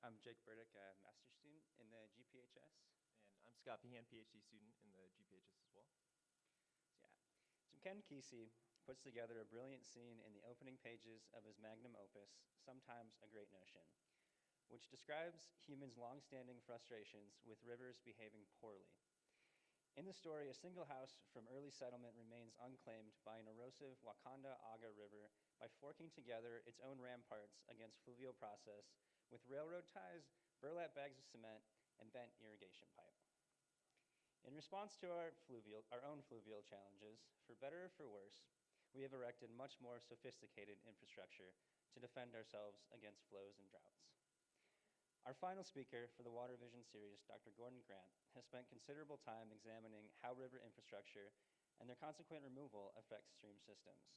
I'm Jake Burdick, a master's student in the GPHS. And I'm Scott Pehan, PhD student in the GPHS as well. So Ken Kesey puts together a brilliant scene in the opening pages of his magnum opus, Sometimes a Great Notion, which describes humans' long-standing frustrations with rivers behaving poorly. In the story, a single house from early settlement remains unclaimed by an erosive Wakanda Aga River by forking together its own ramparts against fluvial process with railroad ties, burlap bags of cement, and bent irrigation pipe. In response to our own fluvial challenges, for better or for worse, we have erected much more sophisticated infrastructure to defend ourselves against flows and droughts. Our final speaker for the Water Vision series, Dr. Gordon Grant, has spent considerable time examining how river infrastructure and their consequent removal affects stream systems.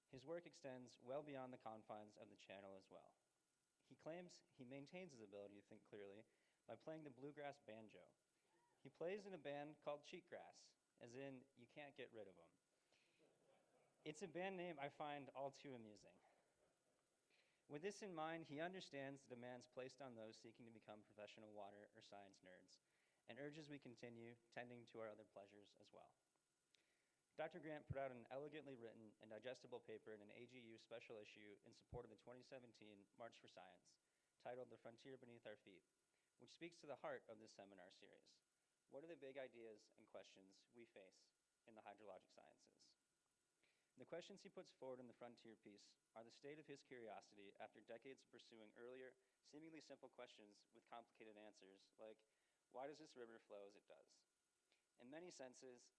His work extends well beyond the confines of the channel as well. He claims he maintains his ability to think clearly by playing the bluegrass banjo. He plays in a band called Cheatgrass, as in you can't get rid of him. It's a band name I find all too amusing. With this in mind, he understands the demands placed on those seeking to become professional water or science nerds, and urges we continue tending to our other pleasures as well. Dr. Grant put out an elegantly written and digestible paper in an AGU special issue in support of the 2017 March for Science, titled The Frontier Beneath Our Feet, which speaks to the heart of this seminar series. What are the big ideas and questions we face in the hydrologic sciences? The questions he puts forward in the Frontier piece are the state of his curiosity after decades of pursuing earlier, seemingly simple questions with complicated answers, like, why does this river flow as it does? In many senses,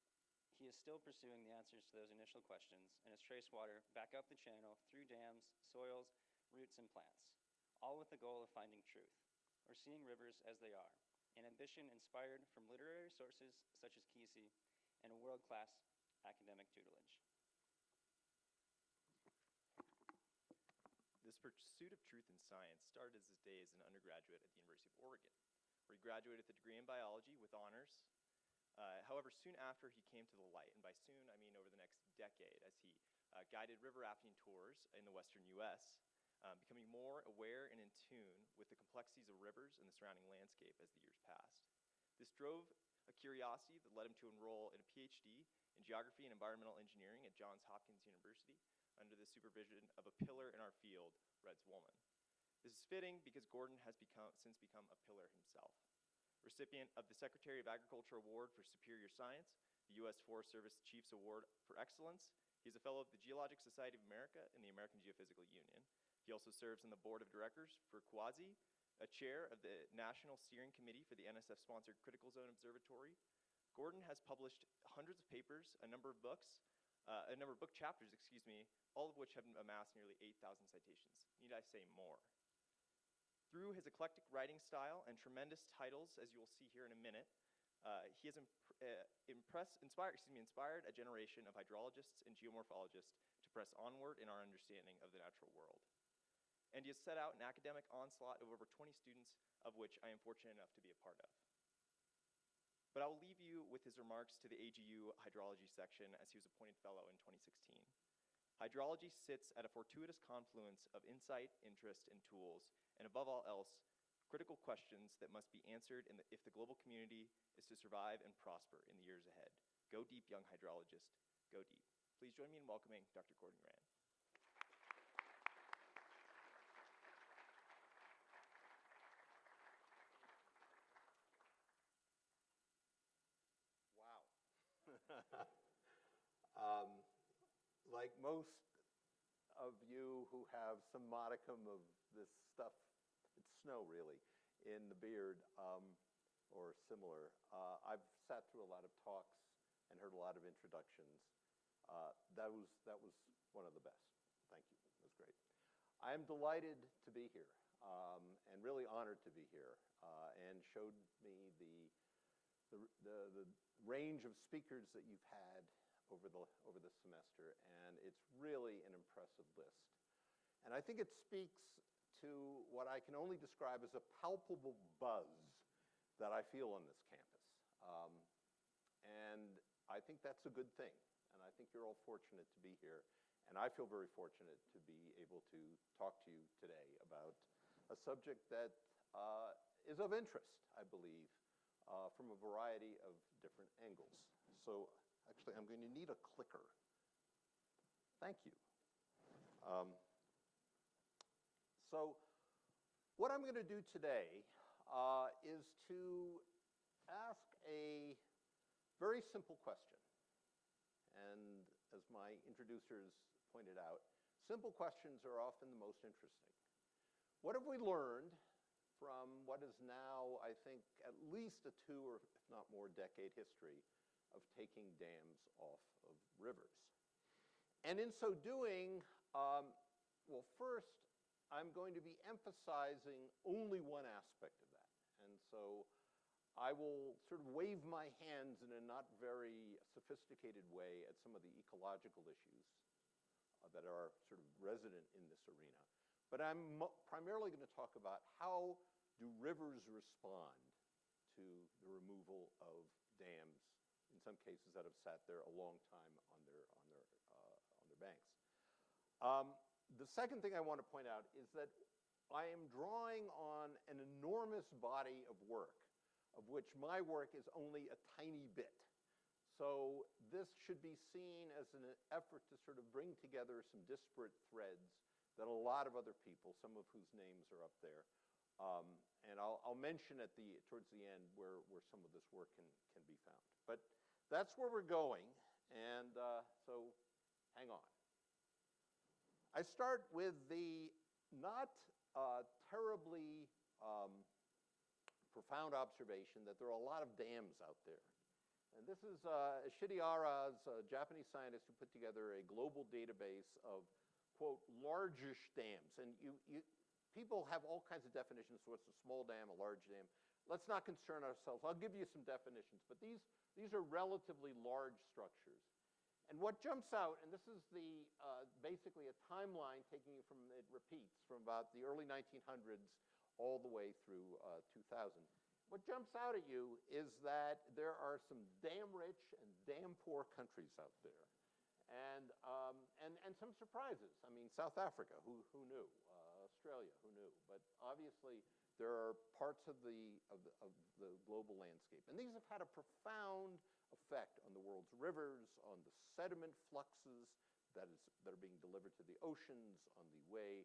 he is still pursuing the answers to those initial questions and has traced water back up the channel through dams, soils, roots, and plants, all with the goal of finding truth, or seeing rivers as they are, an ambition inspired from literary sources such as Kesey and a world-class academic tutelage. This pursuit of truth in science started his day as an undergraduate at the University of Oregon, where he graduated with a degree in biology with honors. However, soon after he came to the light, and by soon I mean over the next decade, as he guided river rafting tours in the western US, becoming more aware and in tune with the complexities of rivers and the surrounding landscape as the years passed. This drove a curiosity that led him to enroll in a PhD in geography and environmental engineering at Johns Hopkins University under the supervision of a pillar in our field, Reds Woolman. This is fitting because Gordon has since become a pillar himself. Recipient of the Secretary of Agriculture Award for Superior Science, the U.S. Forest Service Chiefs Award for Excellence, he's a fellow of the Geologic Society of America and the American Geophysical Union. He also serves on the board of directors for CWASI, a chair of the National Steering Committee for the NSF-sponsored Critical Zone Observatory. Gordon has published hundreds of papers, a number of book chapters, all of which have amassed nearly 8,000 citations. Need I say more? Through his eclectic writing style and tremendous titles, as you will see here in a minute, he has inspired a generation of hydrologists and geomorphologists to press onward in our understanding of the natural world. And he has set out an academic onslaught of over 20 students, of which I am fortunate enough to be a part of. But I will leave you with his remarks to the AGU hydrology section as he was appointed fellow in 2016. Hydrology sits at a fortuitous confluence of insight, interest, and tools, and above all else, critical questions that must be answered if the global community is to survive and prosper in the years ahead. Go deep, young hydrologist, go deep. Please join me in welcoming Dr. Gordon Grant. Wow. Like most of you who have some modicum of this stuff, it's snow really, in the beard or similar, I've sat through a lot of talks and heard a lot of introductions. That was one of the best. Thank you. It was great. I am delighted to be here and really honored to be here and showed me the range of speakers that you've had over the semester, and it's really an impressive list. And I think it speaks to what I can only describe as a palpable buzz that I feel on this campus. And I think that's a good thing, and I think you're all fortunate to be here, and I feel very fortunate to be able to talk to you today about a subject that is of interest, I believe, from a variety of different angles. So actually, I'm going to need a clicker. Thank you. So what I'm going to do today is to ask a very simple question. And as my introducers pointed out, simple questions are often the most interesting. What have we learned from what is now, I think, at least a 2 or if not more decade history of taking dams off of rivers? And in so doing, well, first, I'm going to be emphasizing only one aspect of that. And so I will sort of wave my hands in a not very sophisticated way at some of the ecological issues that are sort of resident in this arena. But I'm primarily going to talk about how do rivers respond to the removal of dams, in some cases that have sat there a long time on their banks. The second thing I want to point out is that I am drawing on an enormous body of work, of which my work is only a tiny bit. So this should be seen as an effort to sort of bring together some disparate threads that a lot of other people, some of whose names are up there, and I'll mention towards the end where some of this work can be found. But that's where we're going, and so hang on. I start with the not terribly profound observation that there are a lot of dams out there. And this is Shidi Ara's a Japanese scientist who put together a global database of, quote, largish dams. And people have all kinds of definitions for what's a small dam, a large dam. Let's not concern ourselves. I'll give you some definitions. But these are relatively large structures. And what jumps out, and this is basically a timeline taking you from, it repeats, from about the early 1900s all the way through 2000. What jumps out at you is that there are some dam-rich and dam-poor countries out there. And some surprises. I mean, South Africa, who knew? Australia, who knew? But obviously, there are parts of the global landscape. And these have had a profound effect on the world's rivers, on the sediment fluxes that are being delivered to the oceans, on the way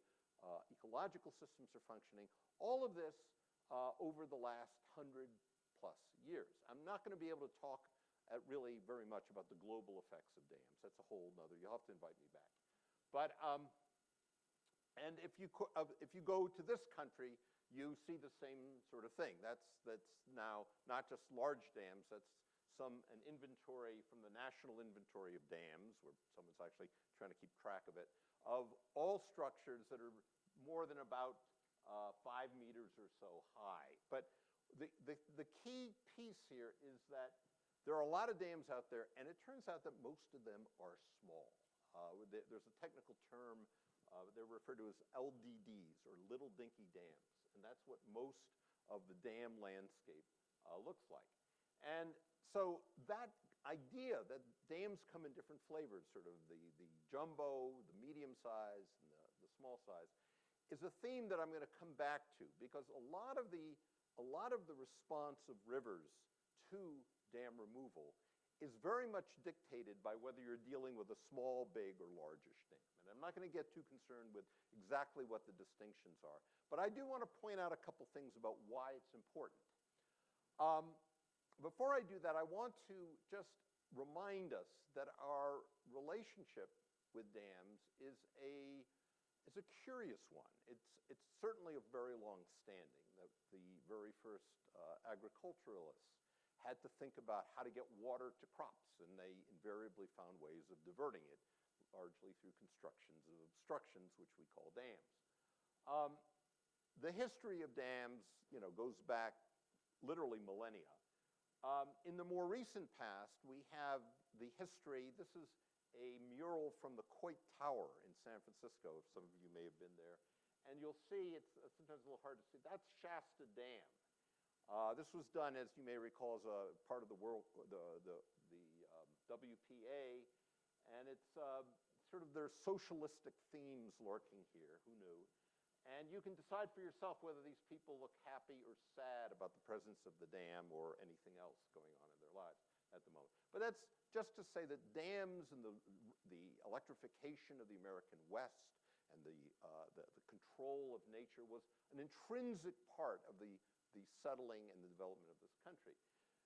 ecological systems are functioning. All of this over the last 100+ years. I'm not going to be able to talk really very much about the global effects of dams. That's a whole nother, you'll have to invite me back. But, and if you go to this country, you see the same sort of thing. That's now not just large dams, that's an inventory from the National Inventory of Dams, where someone's actually trying to keep track of it, of all structures that are more than about 5 meters or so high. But the key piece here is that there are a lot of dams out there, and it turns out that most of them are small. There's a technical term, they're referred to as LDDs, or little dinky dams, and that's what most of the dam landscape looks like. And so that idea that dams come in different flavors, sort of the jumbo, the medium size, and the small size, is a theme that I'm going to come back to, because a lot of the response of rivers to dam removal is very much dictated by whether you're dealing with a small, big, or largish dam. And I'm not going to get too concerned with exactly what the distinctions are. But I do want to point out a couple things about why it's important. Before I do that, I want to just remind us that our relationship with dams is a curious one. It's certainly a very long standing. The very first agriculturalists had to think about how to get water to crops, and they invariably found ways of diverting it, largely through constructions of obstructions, which we call dams. The history of dams, goes back literally millennia. In the more recent past, we have the history. This is a mural from the Coit Tower in San Francisco. Some of you may have been there. And you'll see, it's sometimes a little hard to see, that's Shasta Dam. This was done, as you may recall, as a part of the WPA, and it's sort of there's socialistic themes lurking here, who knew? And you can decide for yourself whether these people look happy or sad about the presence of the dam or anything else going on in their lives at the moment. But that's just to say that dams and the electrification of the American West and the control of nature was an intrinsic part of the settling and the development of this country.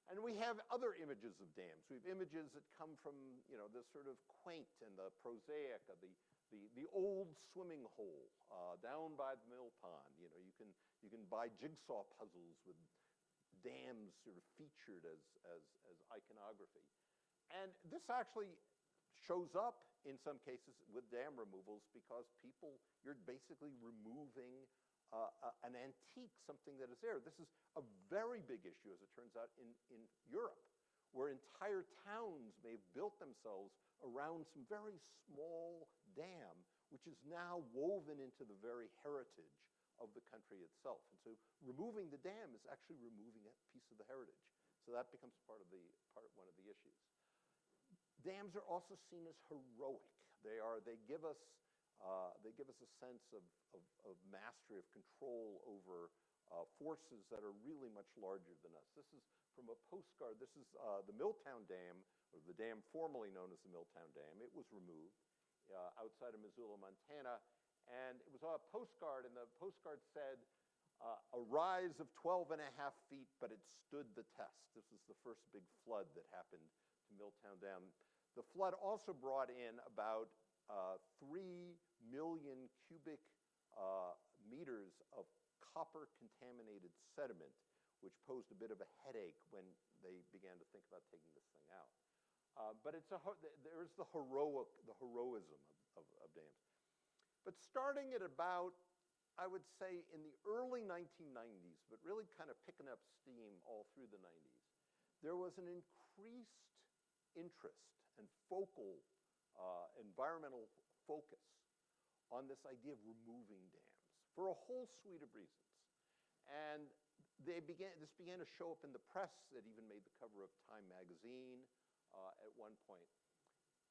And we have other images of dams. We have images that come from, the sort of quaint and the prosaic of the old swimming hole down by the mill pond. You can buy jigsaw puzzles with dams sort of featured as iconography. And this actually shows up in some cases with dam removals because you're basically removing an antique, something that is there. This is a very big issue, as it turns out, in Europe, where entire towns may have built themselves around some very small dam, which is now woven into the very heritage of the country itself. And so removing the dam is actually removing a piece of the heritage. So that becomes one of the issues. Dams are also seen as heroic. They give us a sense of mastery, of control over forces that are really much larger than us. This is from a postcard. This is the Milltown Dam, or the dam formerly known as the Milltown Dam. It was removed outside of Missoula, Montana, and it was on a postcard, and the postcard said, a rise of 12 and a half feet, but it stood the test. This was the first big flood that happened to Milltown Dam. The flood also brought in about 3 million cubic meters of copper-contaminated sediment, which posed a bit of a headache when they began to think about taking this thing out. But there's the heroism of dams. But starting at about, I would say, in the early 1990s, but really kind of picking up steam all through the 90s, there was an increased interest and focal environmental focus on this idea of removing dams for a whole suite of reasons. And this began to show up in the press. It even made the cover of Time magazine at one point.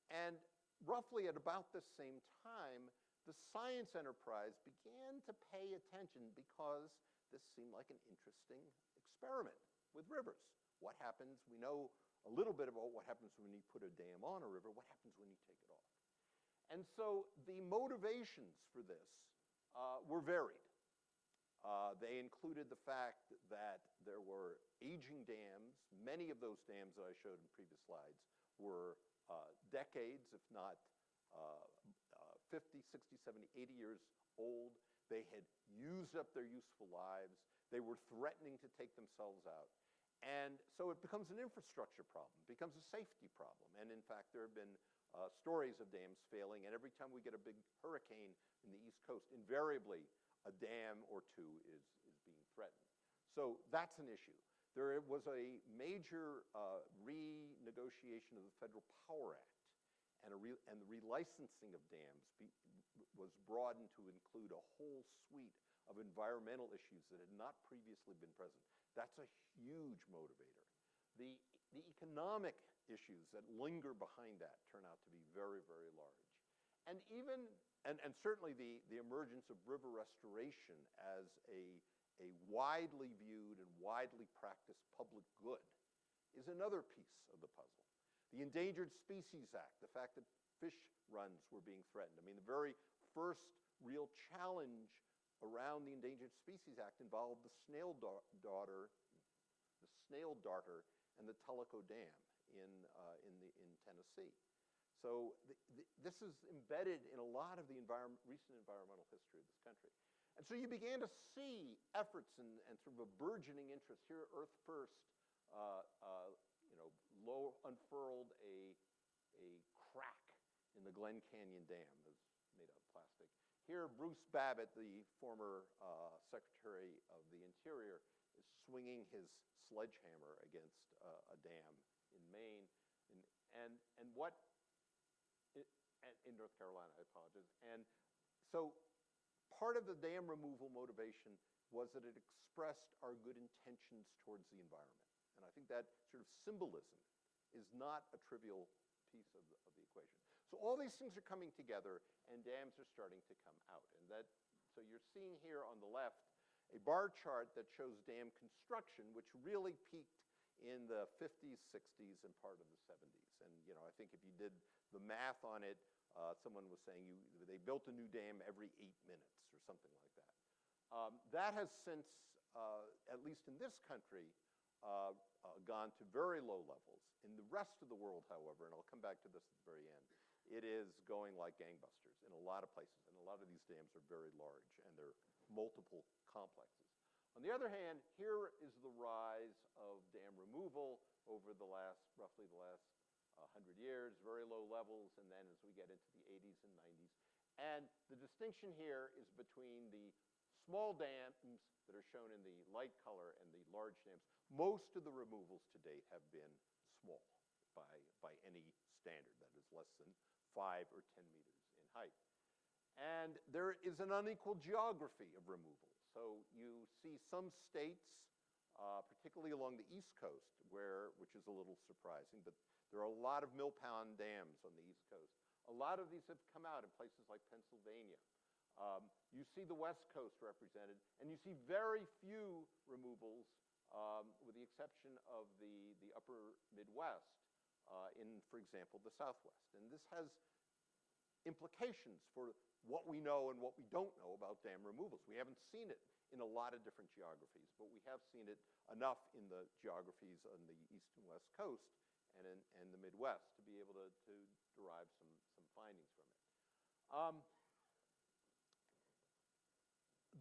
And roughly at about the same time, the science enterprise began to pay attention because this seemed like an interesting experiment with rivers. What happens? We know a little bit about what happens when you put a dam on a river. What happens when you take it off? And so the motivations for this were varied. They included the fact that there were aging dams. Many of those dams that I showed in previous slides were decades, if not 50, 60, 70, 80 years old. They had used up their useful lives. They were threatening to take themselves out. And so it becomes an infrastructure problem, becomes a safety problem. And in fact, there have been stories of dams failing. And every time we get a big hurricane in the East Coast, invariably a dam or two is being threatened. So that's an issue. There was a major renegotiation of the Federal Power Act, and the relicensing of dams was broadened to include a whole suite of environmental issues that had not previously been present. That's a huge motivator. The economic issues that linger behind that turn out to be very, very large. And certainly the emergence of river restoration as a widely viewed and widely practiced public good is another piece of the puzzle. The Endangered Species Act, the fact that fish runs were being threatened. I mean, the very first real challenge around the Endangered Species Act involved the snail darter and the Tellico Dam in Tennessee. So this is embedded in a lot of the recent environmental history of this country. And so you began to see efforts and sort of a burgeoning interest. Here, Earth First unfurled a crack in the Glen Canyon Dam that was made out of plastic. Here, Bruce Babbitt, the former Secretary of the Interior, is swinging his sledgehammer against a dam in Maine, in North Carolina, I apologize. And so part of the dam removal motivation was that it expressed our good intentions towards the environment. And I think that sort of symbolism is not a trivial piece of the equation. So all these things are coming together, and dams are starting to come out. And that So you're seeing here on the left a bar chart that shows dam construction, which really peaked in the 50s, 60s, and part of the 70s. And I think if you did the math on it, someone was saying they built a new dam every 8 minutes or something like that. That has since, at least in this country, gone to very low levels. In the rest of the world, however, and I'll come back to this at the very end, it is going like gangbusters in a lot of places. And a lot of these dams are very large, and they're multiple complexes. On the other hand, here is the rise of dam removal over roughly the last 100 years, very low levels, and then as we get into the 80s and 90s. And the distinction here is between the small dams that are shown in the light color and the large dams. Most of the removals to date have been small by any standard, that is less than 5 or 10 meters in height. And there is an unequal geography of removal. So you see some states, particularly along the East Coast, which is a little surprising, but there are a lot of mill pond dams on the East Coast. A lot of these have come out in places like Pennsylvania. You see the West Coast represented, and you see very few removals, with the exception of the upper Midwest, in, for example, the Southwest. And this has implications for what we know and what we don't know about dam removals. We haven't seen it in a lot of different geographies, but we have seen it enough in the geographies on the East and West Coast and the Midwest to be able to derive some findings from it.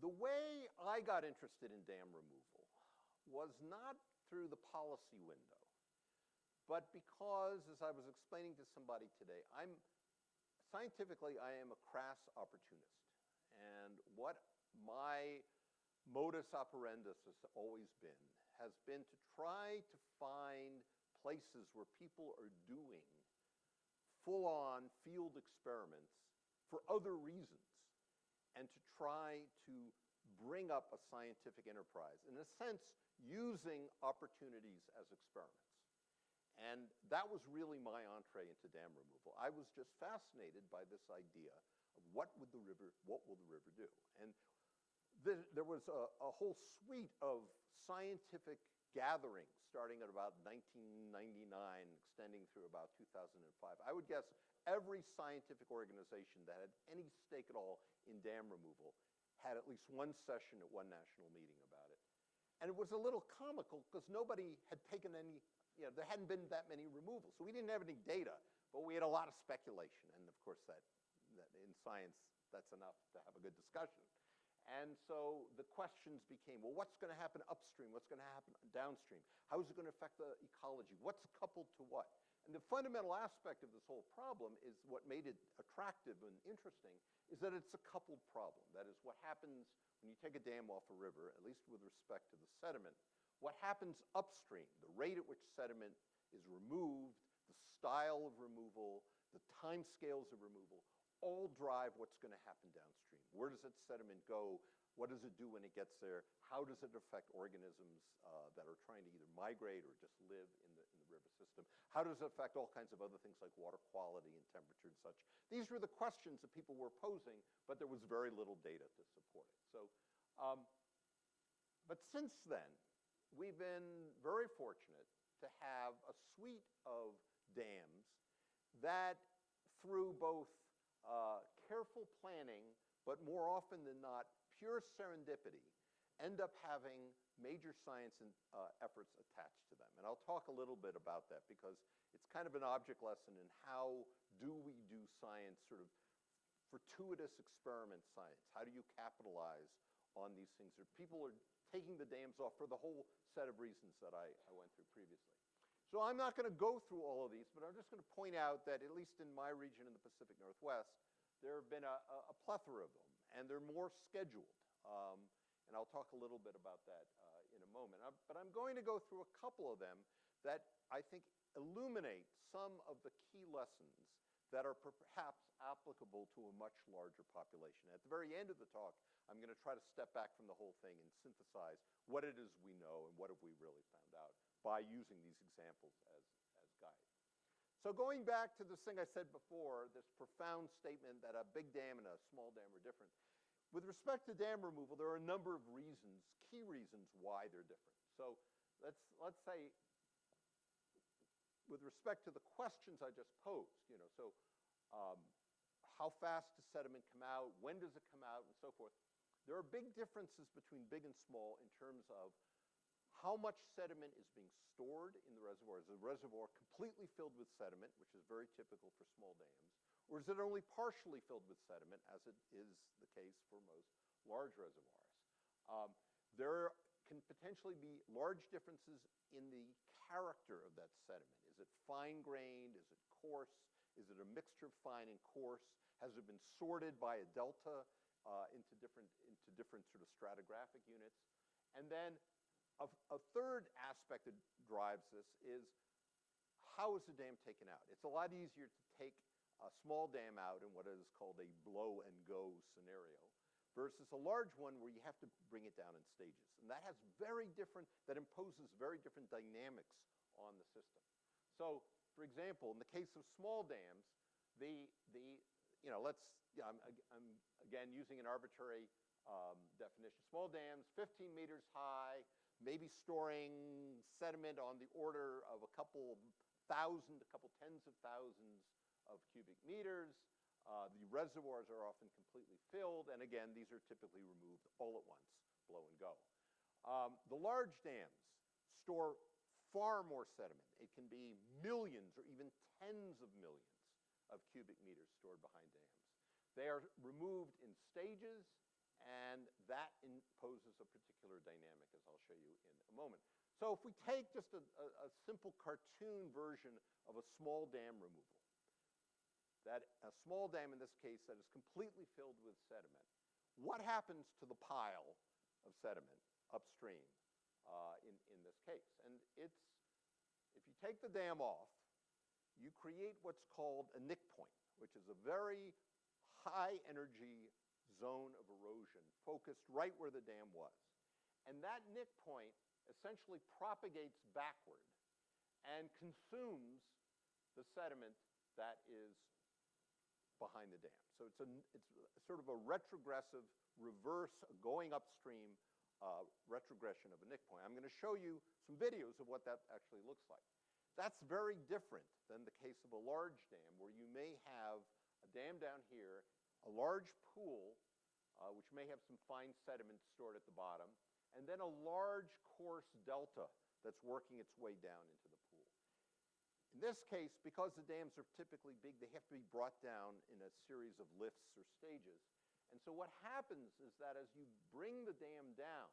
The way I got interested in dam removal was not through the policy window, but because, as I was explaining to somebody today, scientifically, I am a crass opportunist. And what my modus operandi has always been to try to find places where people are doing full-on field experiments for other reasons, and to try to bring up a scientific enterprise, in a sense, using opportunities as experiments. And that was really my entree into dam removal. I was just fascinated by this idea of what will the river do? And there was a whole suite of scientific gatherings starting at about 1999, extending through about 2005. I would guess every scientific organization that had any stake at all in dam removal had at least one session at one national meeting about it. And it was a little comical because nobody had taken any, there hadn't been that many removals. So we didn't have any data, but we had a lot of speculation. And of course, that in science, that's enough to have a good discussion. And so the questions became, well, what's going to happen upstream? What's going to happen downstream? How is it going to affect the ecology? What's coupled to what? And the fundamental aspect of this whole problem is what made it attractive and interesting is that it's a coupled problem. That is, what happens when you take a dam off a river, at least with respect to the sediment, what happens upstream, the rate at which sediment is removed, the style of removal, the time scales of removal, all drive what's going to happen downstream. Where does that sediment go? What does it do when it gets there? How does it affect organisms that are trying to either migrate or just live in the river system? How does it affect all kinds of other things like water quality and temperature and such? These were the questions that people were posing, but there was very little data to support it. So, but since then, we've been very fortunate to have a suite of dams that, through both careful planning, but more often than not, pure serendipity, end up having major science efforts attached to them. And I'll talk a little bit about that because it's kind of an object lesson in how do we do science, sort of fortuitous experiment science. How do you capitalize on these things? People are taking the dams off for the whole set of reasons that I went through previously. So I'm not going to go through all of these, but I'm just going to point out that at least in my region in the Pacific Northwest, there have been a plethora of them, and they're more scheduled. And I'll talk a little bit about that in a moment. But I'm going to go through a couple of them that I think illuminate some of the key lessons that are perhaps applicable to a much larger population. At the very end of the talk, I'm going to try to step back from the whole thing and synthesize what it is we know and what have we really found out by using these examples as guides. So going back to this thing I said before, this profound statement that a big dam and a small dam are different, With respect to dam removal, there are a number of reasons, key reasons why they're different. So let's say, with respect to the questions I just posed, how fast does sediment come out, when does it come out, and so forth. There are big differences between big and small in terms of how much sediment is being stored in the reservoir. Is the reservoir completely filled with sediment, which is very typical for small dams, or is it only partially filled with sediment, as it is the case for most large reservoirs? There can potentially be large differences in the character of that sediment. Is it fine-grained? Is it coarse? Is it a mixture of fine and coarse? Has it been sorted by a delta into different sort of stratigraphic units? And then a third aspect that drives this is, how is the dam taken out? It's a lot easier to take a small dam out in what is called a blow-and-go scenario versus a large one where you have to bring it down in stages. And that imposes very different dynamics on the system. So, for example, in the case of small dams, I'm again using an arbitrary definition. Small dams, 15 meters high, maybe storing sediment on the order of a couple thousand, a couple tens of thousands of cubic meters. The reservoirs are often completely filled, and again, these are typically removed all at once, blow and go. The large dams store far more sediment. It can be millions or even tens of millions of cubic meters stored behind dams. They are removed in stages, and that imposes a particular dynamic, as I'll show you in a moment. So if we take just a simple cartoon version of a small dam removal, that a small dam in this case that is completely filled with sediment, what happens to the pile of sediment upstream in this case? And if you take the dam off, you create what's called a nick point, which is a very high energy zone of erosion focused right where the dam was. And that nick point essentially propagates backward and consumes the sediment that is behind the dam. So it's sort of a retrogressive reverse, going upstream retrogression of a nick point. I'm going to show you some videos of what that actually looks like. That's very different than the case of a large dam, where you may have a dam down here, a large pool, which may have some fine sediment stored at the bottom, and then a large coarse delta that's working its way down into the pool. In this case, because the dams are typically big, they have to be brought down in a series of lifts or stages. And so what happens is that as you bring the dam down,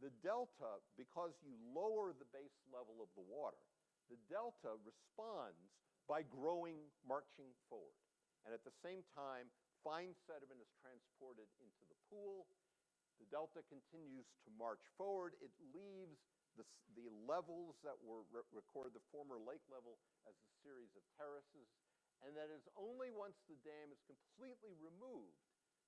the delta, because you lower the base level of the water, the delta responds by marching forward. And at the same time, fine sediment is transported into the pool. The delta continues to march forward. It leaves the levels that were recorded, the former lake level, as a series of terraces. And that is only once the dam is completely removed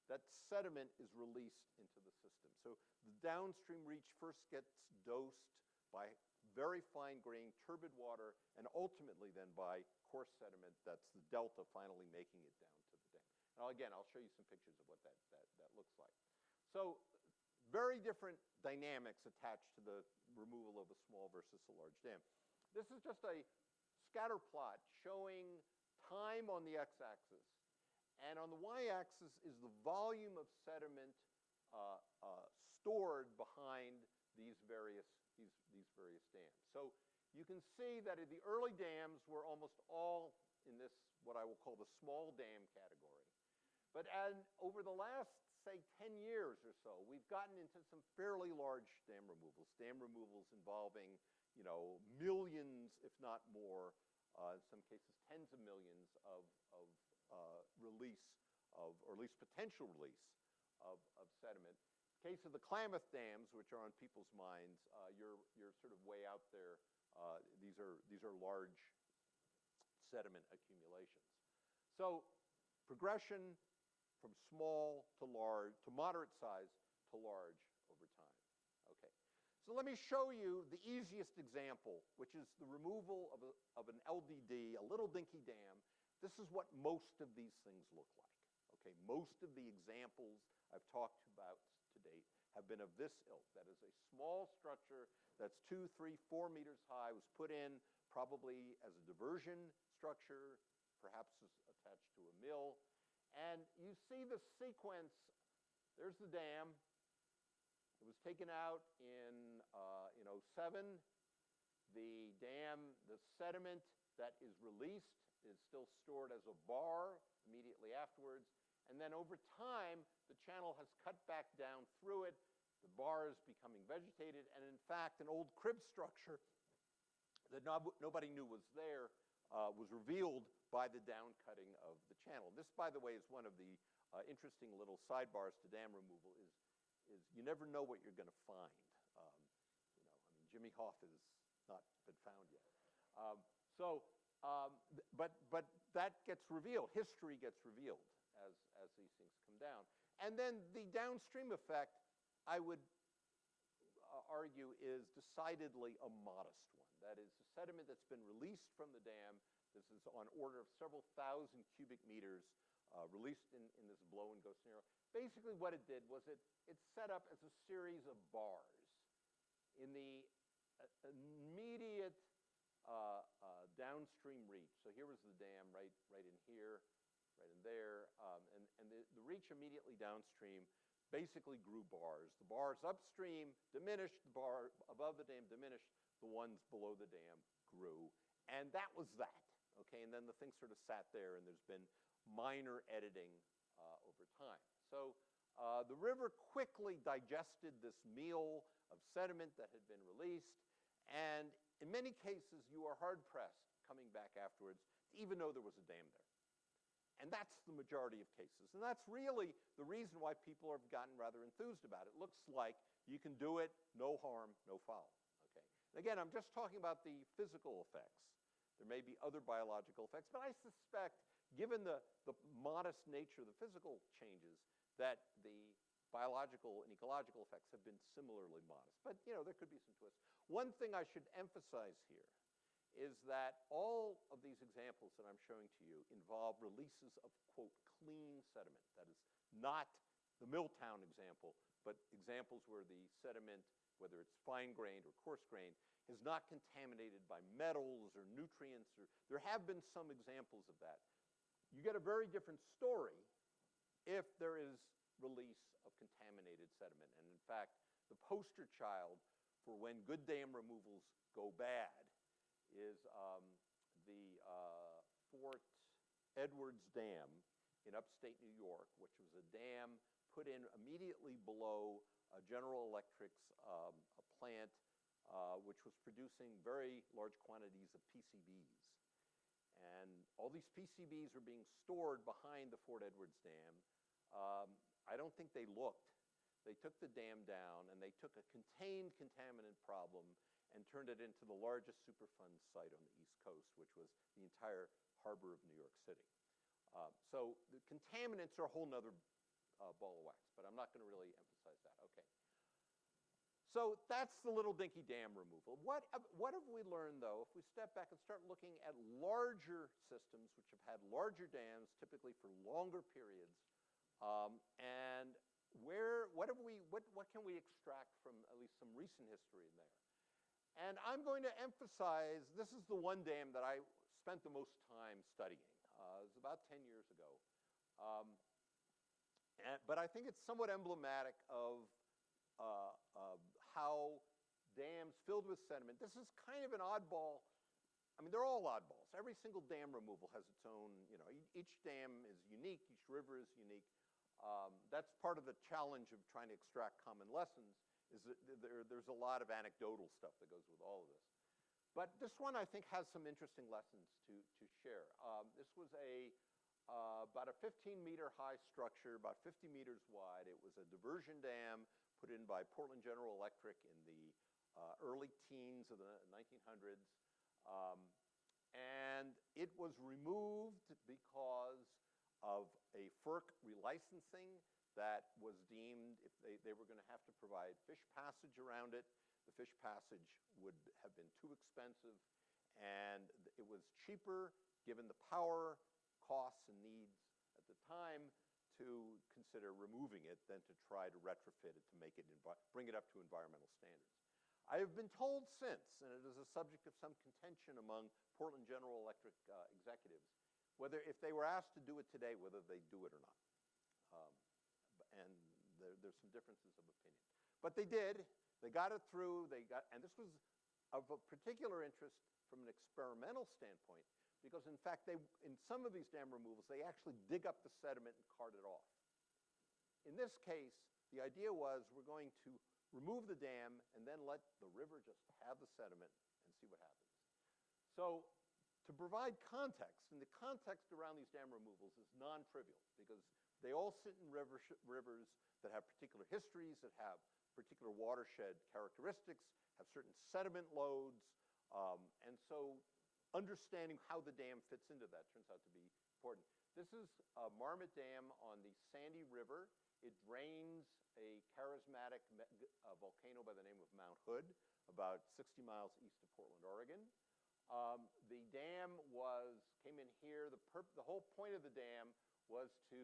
that sediment is released into the system. So the downstream reach first gets dosed by very fine-grained turbid water, and ultimately then by coarse sediment, that's the delta finally making it down to the dam. Now again, I'll show you some pictures of what that looks like. So very different dynamics attached to the removal of a small versus a large dam. This is just a scatter plot showing time on the x-axis, and on the y-axis is the volume of sediment stored behind these various dams. So you can see that in the early dams were almost all in this, what I will call the small dam category. But over the last, say, 10 years or so, we've gotten into some fairly large dam removals involving, millions, if not more, in some cases tens of millions of release of, or at least potential release of sediment. In the case of the Klamath dams, which are on people's minds, you're sort of way out there. These are large sediment accumulations. So progression from small to large, to moderate size to large over time. Okay. So let me show you the easiest example, which is the removal of an LDD, a little dinky dam. This is what most of these things look like. Okay. Most of the examples I've talked about to date have been of this ilk. That is a small structure that's 2, 3, 4 meters high, was put in probably as a diversion structure, perhaps is attached to a mill. And you see the sequence. There's the dam. It was taken out in 07. The dam, the sediment that is released is still stored as a bar immediately afterwards. And then over time, the channel has cut back down through it. The bar is becoming vegetated. And in fact, an old crib structure that nobody knew was there was revealed by the downcutting of the channel. This, by the way, is one of the interesting little sidebars to dam removal is you never know what you're going to find. Jimmy Hoff has not been found yet. But that gets revealed. History gets revealed as these things come down. And then the downstream effect, I would argue, is decidedly a modest one. That is, the sediment that's been released from the dam, this is on order of several thousand cubic meters released in this blow-and-go scenario. Basically what it did was it set up as a series of bars in the immediate downstream reach. So here was the dam right in here, right in there, and the reach immediately downstream basically grew bars. The bars upstream diminished, the bar above the dam diminished, the ones below the dam grew. And that was that, okay? And then the thing sort of sat there, and there's been minor editing over time. So the river quickly digested this meal of sediment that had been released, and in many cases, you are hard-pressed coming back afterwards to even know there was a dam there. And that's the majority of cases. And that's really the reason why people have gotten rather enthused about it. It looks like you can do it, no harm, no foul. Okay? And again, I'm just talking about the physical effects. There may be other biological effects, but I suspect, given the modest nature of the physical changes, that the biological and ecological effects have been similarly modest. But, there could be some twists. One thing I should emphasize here is that all of these examples that I'm showing to you involve releases of, quote, clean sediment. That is not the Milltown example, but examples where the sediment, whether it's fine-grained or coarse-grained, is not contaminated by metals or nutrients. There have been some examples of that. You get a very different story if there is release of contaminated sediment. And in fact, the poster child for when good dam removals go bad is the Fort Edwards Dam in upstate New York, which was a dam put in immediately below General Electric's a plant which was producing very large quantities of PCBs. And all these PCBs were being stored behind the Fort Edwards Dam. I don't think they looked. They took the dam down, and they took a contained contaminant problem and turned it into the largest Superfund site on the East Coast, which was the entire harbor of New York City. So the contaminants are a whole nother ball of wax, but I'm not going to really emphasize that. Okay. So that's the little dinky dam removal. What have we learned, though, if we step back and start looking at larger systems which have had larger dams, typically for longer periods, and what can we extract from at least some recent history in there? And I'm going to emphasize, this is the one dam that I spent the most time studying. It was about 10 years ago. But I think it's somewhat emblematic of how dams filled with sediment. This is kind of an oddball. I mean, they're all oddballs. Every single dam removal has its own, each dam is unique, each river is unique. That's part of the challenge of trying to extract common lessons, is that there's a lot of anecdotal stuff that goes with all of this. But this one, I think, has some interesting lessons to share. This was about a 15-meter high structure, about 50 meters wide. It was a diversion dam put in by Portland General Electric in the early teens of the 1900s. And it was removed because of a FERC relicensing that was deemed, if they were going to have to provide fish passage around it, the fish passage would have been too expensive, and it was cheaper, given the power costs and needs at the time, to consider removing it than to try to retrofit it to make it bring it up to environmental standards. I have been told since, and it is a subject of some contention among Portland General Electric executives, whether if they were asked to do it today, whether they'd do it or not. And there's some differences of opinion. But they did. They got it through. And this was of a particular interest from an experimental standpoint, because in fact, in some of these dam removals, they actually dig up the sediment and cart it off. In this case, the idea was we're going to remove the dam and then let the river just have the sediment and see what happens. So to provide context, and the context around these dam removals is non-trivial, because they all sit in rivers that have particular histories, that have particular watershed characteristics, have certain sediment loads, and so understanding how the dam fits into that turns out to be important. This is Marmot Dam on the Sandy River. It drains a charismatic volcano by the name of Mount Hood, about 60 miles east of Portland, Oregon. The dam came in here. The whole point of the dam was to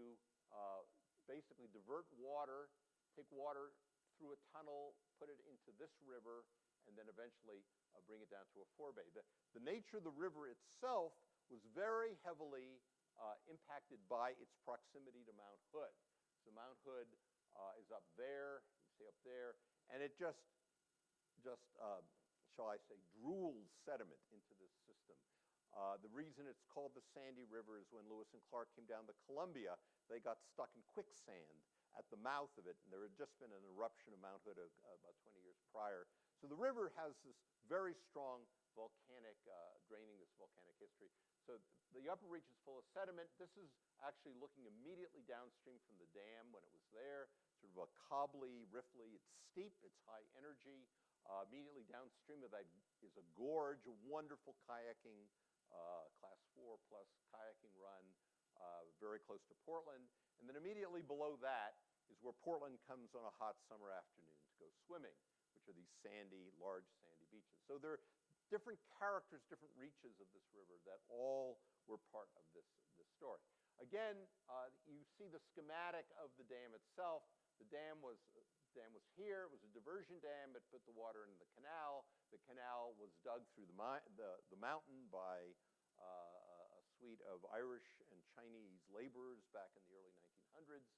basically divert water, take water through a tunnel, put it into this river, and then eventually bring it down to a forebay. The nature of the river itself was very heavily impacted by its proximity to Mount Hood. So Mount Hood is up there, you see up there, and it just shall I say, drools sediment into this system. The reason it's called the Sandy River is when Lewis and Clark came down the Columbia, they got stuck in quicksand at the mouth of it, and there had just been an eruption of Mount Hood about 20 years prior. So the river has this very strong volcanic, draining this volcanic history. So the upper reach is full of sediment. This is actually looking immediately downstream from the dam when it was there, sort of a cobbly, riffly. It's steep, it's high energy. Immediately downstream of that is a gorge, a wonderful kayaking, class 4 plus kayaking run, very close to Portland. And then immediately below that is where Portland comes on a hot summer afternoon to go swimming, which are these sandy, large sandy beaches. So there are different characters, different reaches of this river that all were part of this story. Again, you see the schematic of the dam itself. The dam was here. It was a diversion dam. It put the water in the canal. The canal was dug through the mountain by a suite of Irish and Chinese laborers back in the early 1900s.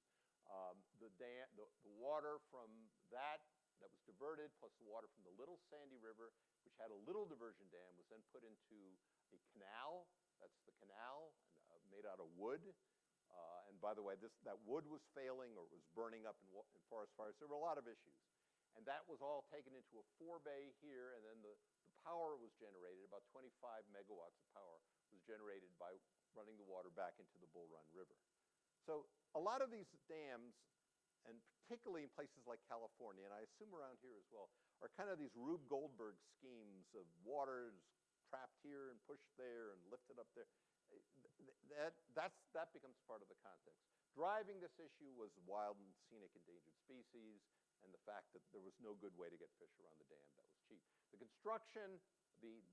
The water from that was diverted, plus the water from the Little Sandy River, which had a little diversion dam, was then put into a canal. That's the canal, made out of wood. And by the way, that wood was failing or it was burning up in forest fires. There were a lot of issues. And that was all taken into a forebay here, and then the power was generated. About 25 megawatts of power was generated by running the water back into the Bull Run River. So a lot of these dams, and particularly in places like California, and I assume around here as well, are kind of these Rube Goldberg schemes of waters trapped here and pushed there and lifted up there. That becomes part of the context. Driving this issue was wild and scenic endangered species and the fact that there was no good way to get fish around the dam that was cheap. The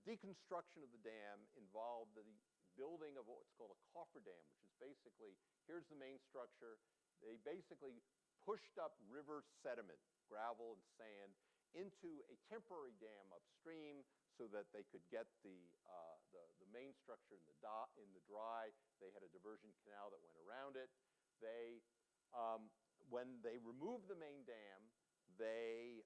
deconstruction of the dam involved the building of what's called a cofferdam, which is basically, here's the main structure. They basically pushed up river sediment, gravel and sand, into a temporary dam upstream so that they could get the main structure in the dry. They had a diversion canal that went around it. When they removed the main dam, they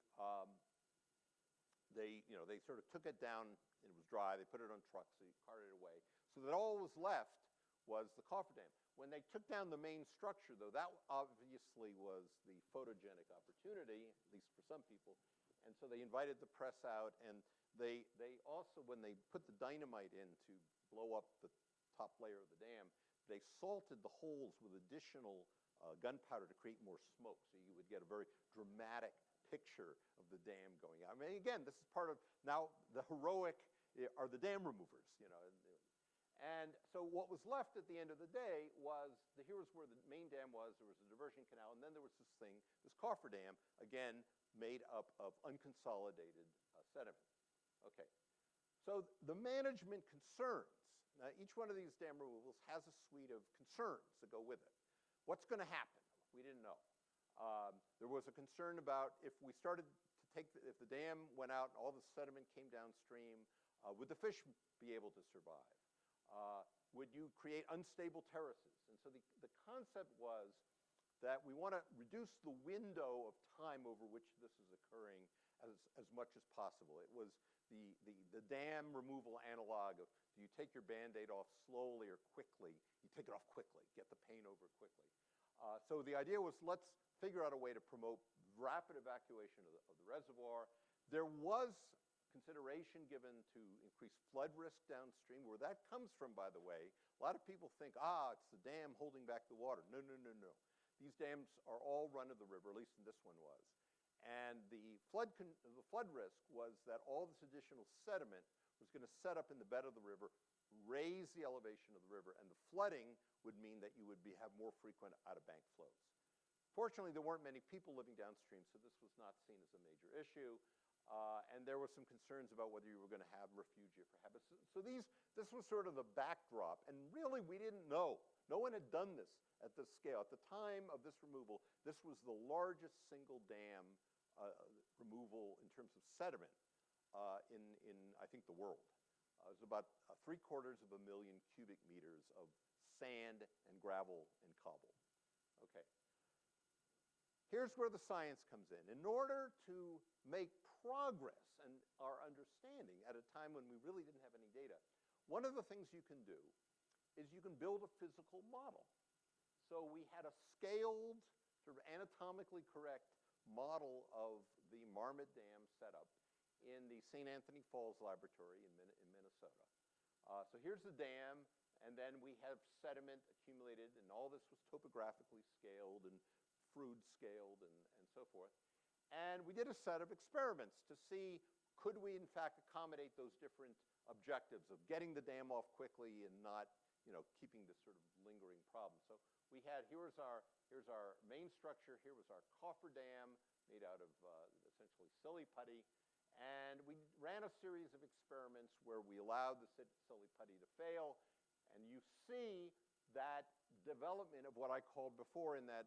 sort of took it down. It was dry. They put it on trucks. They carted it away. So that all was left was the cofferdam. When they took down the main structure, though, that obviously was the photogenic opportunity, at least for some people. And so they invited the press out, and they also, when they put the dynamite in to blow up the top layer of the dam, they salted the holes with additional gunpowder to create more smoke. So you would get a very dramatic picture of the dam going out. I mean, again, this is part of, now the heroic are the dam removers, you know. And so what was left at the end of the day was, here was where the main dam was. There was a diversion canal, and then there was this thing, this cofferdam, again, made up of unconsolidated sediment. Okay, so the management concerns. Now, each one of these dam removals has a suite of concerns that go with it. What's going to happen? We didn't know. There was a concern about if we started to if the dam went out and all the sediment came downstream, would the fish be able to survive? Would you create unstable terraces? And so the concept was that we want to reduce the window of time over which this is occurring as much as possible. It was the dam removal analog of, do you take your Band-Aid off slowly or quickly? You take it off quickly, get the pain over quickly. So the idea was, let's figure out a way to promote rapid evacuation of the reservoir. There was consideration given to increase flood risk downstream. Where that comes from, by the way, a lot of people think, it's the dam holding back the water. No, no, no, no. These dams are all run of the river, at least this one was. And the flood risk was that all this additional sediment was going to set up in the bed of the river, raise the elevation of the river, and the flooding would mean that you would have more frequent out-of-bank flows. Fortunately, there weren't many people living downstream, so this was not seen as a major issue. And there were some concerns about whether you were going to have refugia for habitats. So this was sort of the backdrop, and really we didn't know. No one had done this at this scale. At the time of this removal, this was the largest single dam removal in terms of sediment in I think, the world. It was about 3/4 of a million cubic meters of sand and gravel and cobble. Okay. Here's where the science comes in. In order to make progress in our understanding at a time when we really didn't have any data, one of the things you can do is you can build a physical model. So we had a scaled, sort of anatomically correct model of the Marmot Dam setup in the St. Anthony Falls Laboratory in Minnesota. So here's the dam, and then we have sediment accumulated, and all this was topographically scaled and Froude scaled and so forth. And we did a set of experiments to see, could we in fact accommodate those different objectives of getting the dam off quickly and not, keeping this sort of lingering problem. So we had, here's our main structure, here was our cofferdam made out of essentially silly putty. And we ran a series of experiments where we allowed the silly putty to fail. And you see that development of what I called before in that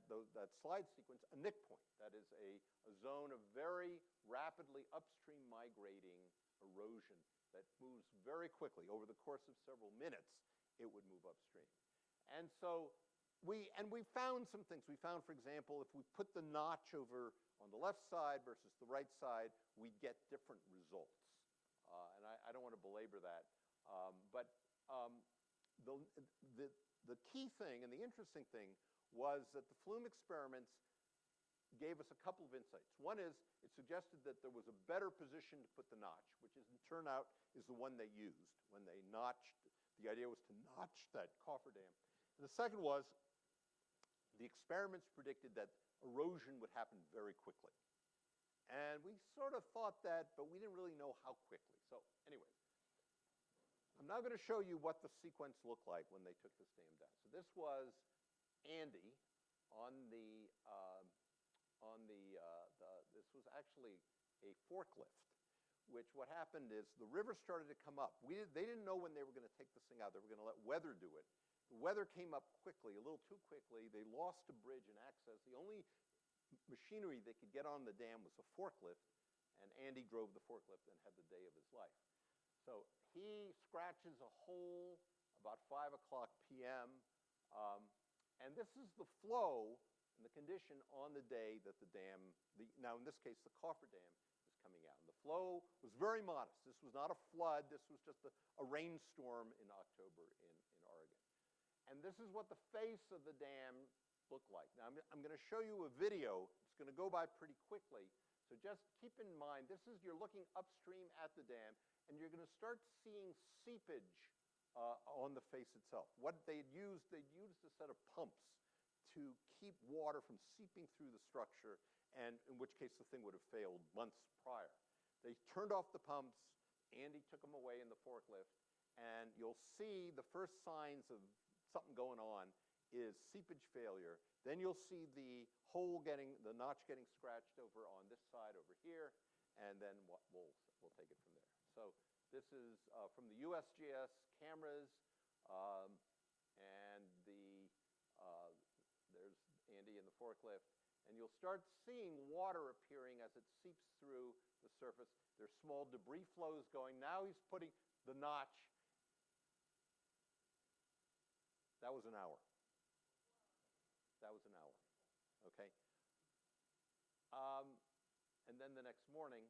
slide sequence, a nick point. That is a zone of very rapidly upstream migrating erosion that moves very quickly. Over the course of several minutes, it would move upstream. And so we found some things. We found, for example, if we put the notch over on the left side versus the right side, we get different results. And I don't want to belabor that. But the key thing and the interesting thing was that the Flume experiments gave us a couple of insights. One is it suggested that there was a better position to put the notch, which is, turned out is the one they used when they notched. The idea was to notch that cofferdam. And the second was the experiments predicted that erosion would happen very quickly. And we sort of thought that, but we didn't really know how quickly. So anyways, I'm now going to show you what the sequence looked like when they took this dam down. So this was Andy on this was actually a forklift, which what happened is the river started to come up. They didn't know when they were going to take this thing out. They were going to let weather do it. The weather came up quickly, a little too quickly. They lost a bridge and access. The only machinery they could get on the dam was a forklift, and Andy drove the forklift and had the day of his life. So he scratches a hole about 5 o'clock p.m., and this is the flow and the condition on the day that the dam, now in this case the cofferdam, is coming out. And the flow was very modest. This was not a flood. This was just a rainstorm in October in Oregon. And this is what the face of the dam looked like. Now I'm going to show you a video. It's going to go by pretty quickly. So just keep in mind, you're looking upstream at the dam, and you're going to start seeing seepage on the face itself. What they'd used a set of pumps to keep water from seeping through the structure, and in which case the thing would have failed months prior. They turned off the pumps. Andy took them away in the forklift, and you'll see the first signs of something going on is seepage failure. Then you'll see the notch getting scratched over on this side over here, and then we'll take it from there. So this is from the USGS cameras, and there's forklift, and you'll start seeing water appearing as it seeps through the surface. There's small debris flows going. Now he's putting the notch. That was an hour. That was an hour, okay? And then the next morning,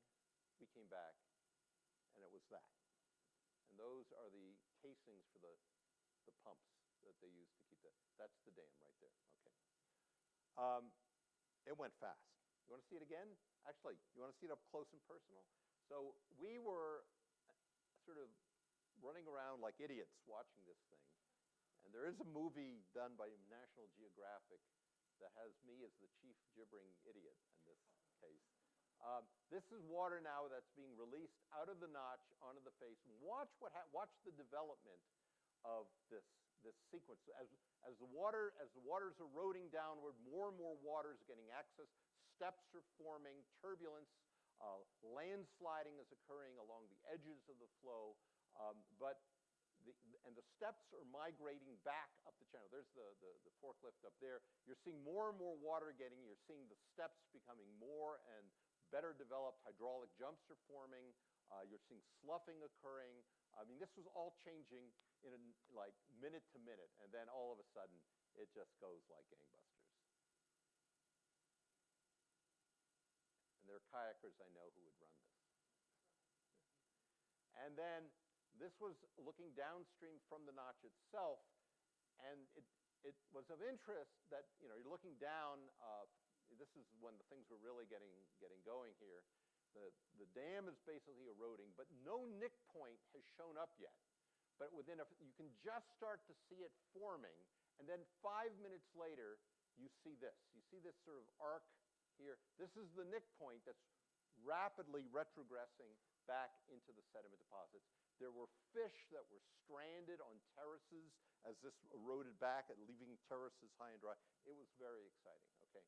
we came back, and it was that. And those are the casings for the pumps that they use to keep that's the dam right there, okay? It went fast. You want to see it again? Actually, you want to see it up close and personal? So we were sort of running around like idiots watching this thing. And there is a movie done by National Geographic that has me as the chief gibbering idiot in this case. This is water now that's being released out of the notch onto the face. Watch the development of this sequence. As the water's eroding downward, more and more water is getting access. Steps are forming, turbulence, landsliding is occurring along the edges of the flow, and the steps are migrating back up the channel. There's the forklift up there. You're seeing more and more water you're seeing the steps becoming more and better developed. Hydraulic jumps are forming. You're seeing sloughing occurring. I mean, this was all changing in like minute to minute, and then all of a sudden, it just goes like gangbusters. And there are kayakers I know who would run this. And then this was looking downstream from the notch itself, and it was of interest that, you're looking down. This is when the things were really getting going here. The dam is basically eroding, but no nick point has shown up yet. But you can just start to see it forming, and then 5 minutes later, you see this. You see this sort of arc here. This is the nick point that's rapidly retrogressing back into the sediment deposits. There were fish that were stranded on terraces as this eroded back and leaving terraces high and dry. It was very exciting, okay?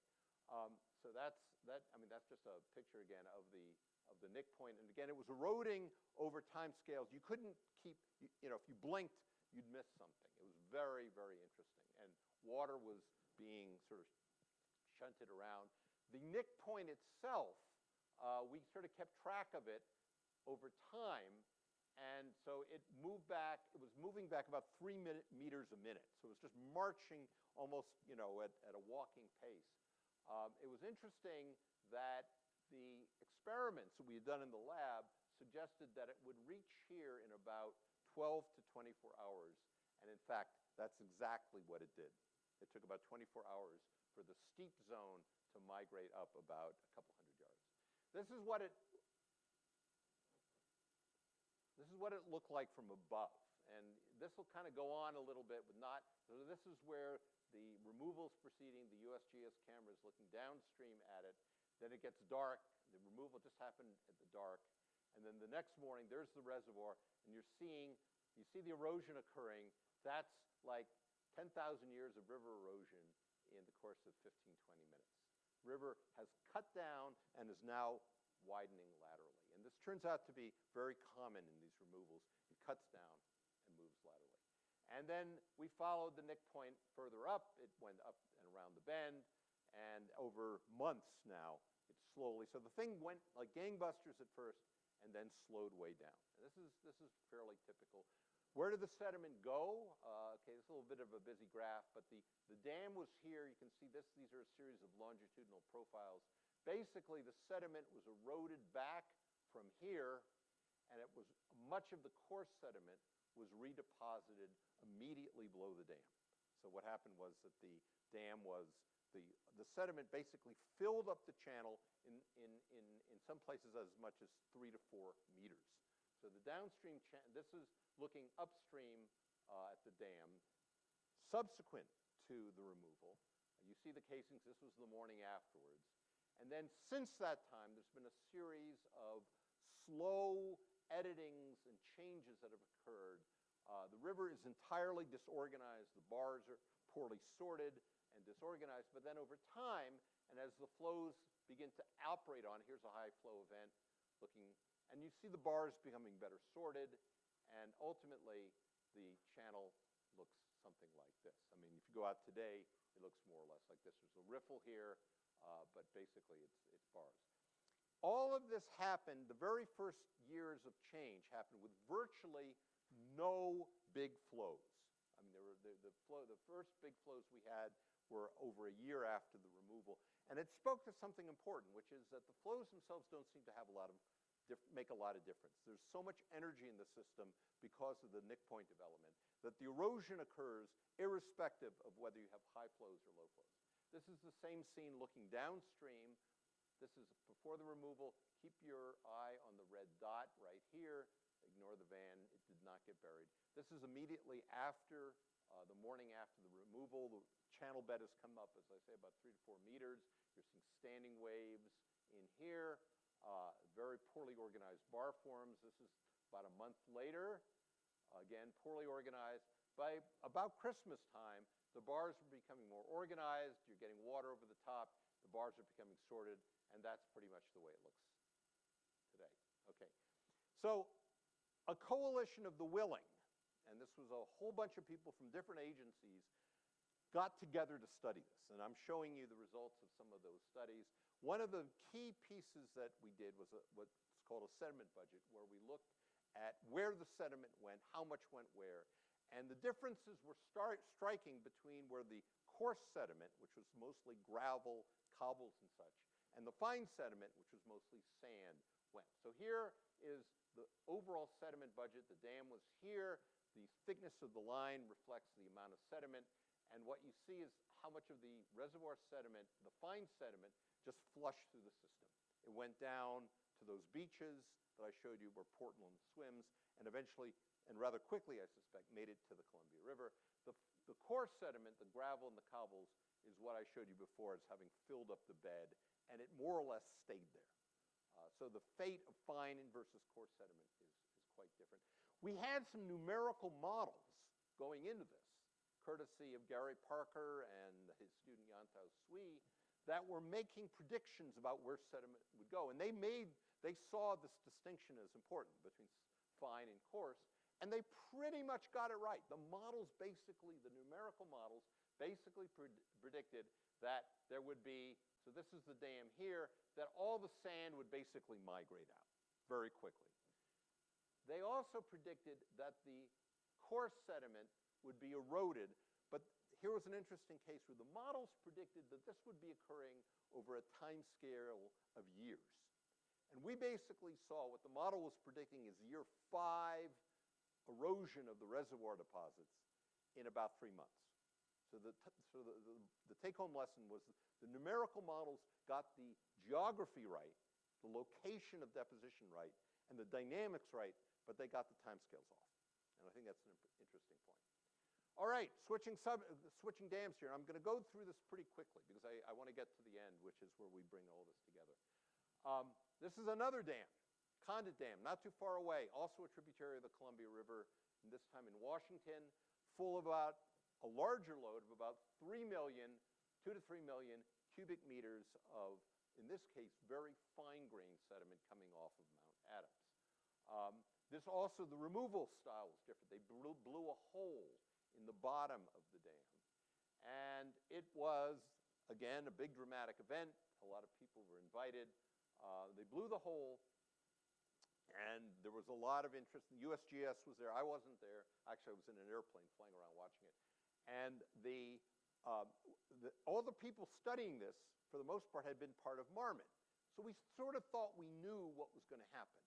So that's just a picture again of the nick point. And again, it was eroding over time scales. You couldn't keep, if you blinked, you'd miss something. It was very, very interesting. And water was being sort of shunted around. The nick point itself, we sort of kept track of it over time. And so it moved back. It was moving back about 3 meters a minute. So it was just marching almost, at a walking pace. It was interesting that the experiments that we had done in the lab suggested that it would reach here in about 12 to 24 hours. And in fact, that's exactly what it did. It took about 24 hours for the steep zone to migrate up about a couple hundred yards. This is what it looked like from above. And this will kind of go on a little bit, but not. So this is where the removal's proceeding. The USGS camera is looking downstream at it. Then it gets dark. The removal just happened at the dark. And then the next morning, there's the reservoir, and you see the erosion occurring. That's like 10,000 years of river erosion in the course of 15, 20 minutes. River has cut down and is now widening laterally. And this turns out to be very common in these removals. It cuts down and moves laterally. And then we followed the nick point further up. It went up and around the bend, and over months now, it's slowly. So the thing went like gangbusters at first, and then slowed way down. And this is fairly typical. Where did the sediment go? Okay, this is a little bit of a busy graph, but the dam was here. You can see this. These are a series of longitudinal profiles. Basically, the sediment was eroded back from here, and it was much of the coarse sediment was redeposited immediately below the dam. So what happened was that the dam was, the sediment basically filled up the channel in some places as much as 3 to 4 meters. So the downstream, this is looking upstream at the dam. Subsequent to the removal, you see the casings. This was the morning afterwards. And then since that time, there's been a series of slow editings and changes that have occurred. The river is entirely disorganized. The bars are poorly sorted and disorganized. But then over time, and as the flows begin to operate on, here's a high flow event looking, and you see the bars becoming better sorted, and ultimately the channel looks something like this. I mean, if you go out today, it looks more or less like this. There's a riffle here, but basically it's bars. All of this happened, the very first years of change happened with virtually no big flows. I mean, the first big flows we had were over a year after the removal. And it spoke to something important, which is that the flows themselves don't seem to have make a lot of difference. There's so much energy in the system because of the Nick Point development that the erosion occurs irrespective of whether you have high flows or low flows. This is the same scene looking downstream. This is before the removal. Keep your eye on the red dot right here. Ignore the van. It did not get buried. This is immediately after, the morning after the removal. The channel bed has come up, as I say, about 3 to 4 meters. You're seeing standing waves in here. Very poorly organized bar forms. This is about a month later. Again, poorly organized. By about Christmas time, the bars are becoming more organized. You're getting water over the top. The bars are becoming sorted, and that's pretty much the way it looks today. Okay. So a coalition of the willing, and this was a whole bunch of people from different agencies, got together to study this. And I'm showing you the results of some of those studies. One of the key pieces that we did was what's called a sediment budget, where we looked at where the sediment went, how much went where. And the differences were striking between where the coarse sediment, which was mostly gravel, cobbles and such, and the fine sediment, which was mostly sand, went. So here is the overall sediment budget. The dam was here. The thickness of the line reflects the amount of sediment. And what you see is how much of the reservoir sediment, the fine sediment, just flushed through the system. It went down to those beaches that I showed you where Portland swims, and eventually, and rather quickly, I suspect, made it to the Columbia River. The coarse sediment, the gravel and the cobbles, is what I showed you before as having filled up the bed, and it more or less stayed there. So the fate of fine versus coarse sediment is quite different. We had some numerical models going into this, courtesy of Gary Parker and his student Yantao Sui, that were making predictions about where sediment would go. And they saw this distinction as important between fine and coarse, and they pretty much got it right. The models basically, the numerical models, basically predicted that there would be, so this is the dam here, that all the sand would basically migrate out very quickly. They also predicted that the coarse sediment would be eroded, but here was an interesting case where the models predicted that this would be occurring over a time scale of years. And we basically saw what the model was predicting is year 5 erosion of the reservoir deposits in about 3 months. So the take-home lesson was the numerical models got the geography right, the location of deposition right, and the dynamics right, but they got the timescales off. And I think that's an interesting point. All right, switching dams here. I'm going to go through this pretty quickly because I want to get to the end, which is where we bring all this together. This is another dam, Condit Dam, not too far away, also a tributary of the Columbia River, and this time in Washington, full of about a larger load of about 2 to 3 million cubic meters of, in this case, very fine-grained sediment coming off of Mount Adams. This also, the removal style was different. They blew a hole in the bottom of the dam. And it was, again, a big dramatic event. A lot of people were invited. They blew the hole, and there was a lot of interest. The USGS was there. I wasn't there. Actually, I was in an airplane flying around watching it. And all the people studying this, for the most part, had been part of Marmot. So we sort of thought we knew what was going to happen.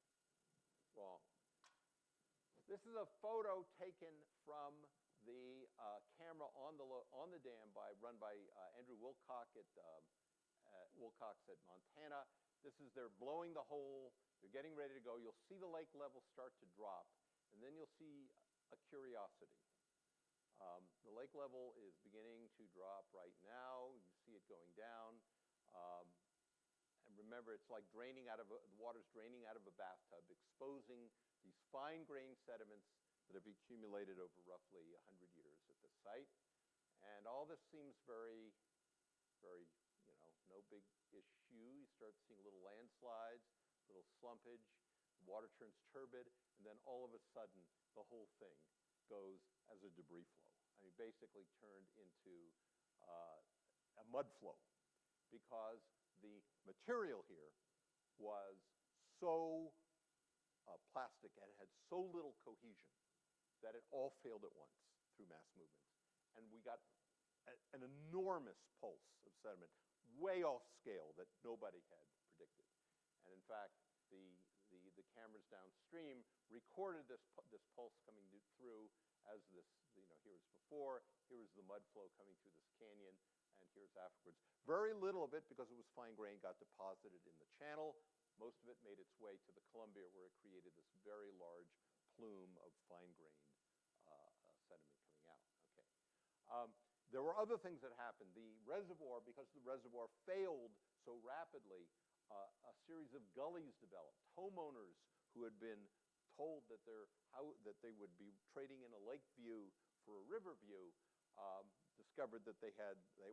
Wrong. This is a photo taken from the camera on the dam run by Andrew Wilcox at Montana. This is they're blowing the hole. They're getting ready to go. You'll see the lake level start to drop, and then you'll see a curiosity. The lake level is beginning to drop right now. You see it going down. And remember, it's like the water's draining out of a bathtub, exposing these fine-grained sediments that have accumulated over roughly 100 years at the site. And all this seems very, very, no big issue. You start seeing little landslides, little slumpage, the water turns turbid, and then all of a sudden, the whole thing goes as a debris flow. basically turned into a mud flow, because the material here was so plastic and had so little cohesion that it all failed at once through mass movements. And we got an enormous pulse of sediment, way off scale, that nobody had predicted. And in fact, the cameras downstream recorded this pulse coming through as this, here was before, here was the mud flow coming through this canyon, and here's afterwards. Very little of it, because it was fine grained, got deposited in the channel. Most of it made its way to the Columbia, where it created this very large plume of fine-grained sediment coming out. Okay. There were other things that happened. The reservoir, because the reservoir failed so rapidly, a series of gullies developed. Homeowners who had been told that they would be trading in a lake view for a river view discovered that they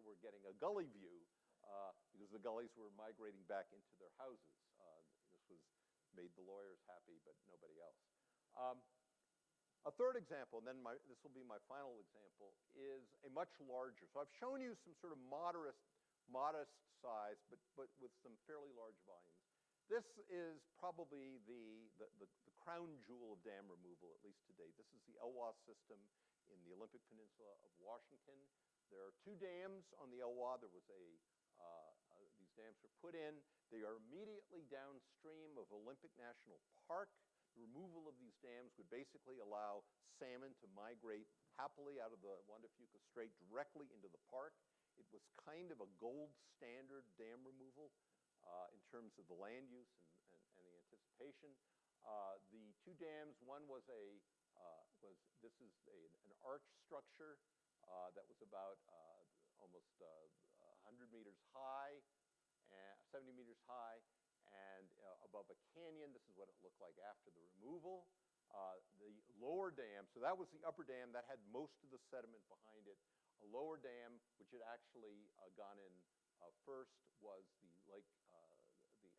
were getting a gully view because the gullies were migrating back into their houses. This made the lawyers happy, but nobody else. A third example, and then this will be my final example, is a much larger. So I've shown you some sort of modest size, but with some fairly large volumes. This is probably the crown jewel of dam removal, at least to date. This is the Elwha system in the Olympic Peninsula of Washington. There are 2 dams on the Elwha. These dams were put in. They are immediately downstream of Olympic National Park. The removal of these dams would basically allow salmon to migrate happily out of the Juan de Fuca Strait directly into the park. It was kind of a gold standard dam removal in terms of the land use and the anticipation. The 2 dams, one was an arch structure that was about almost 100 meters high, 70 meters high, and above a canyon. This is what it looked like after the removal. The lower dam, so that was the upper dam that had most of the sediment behind it. A lower dam, which had actually gone in first, was the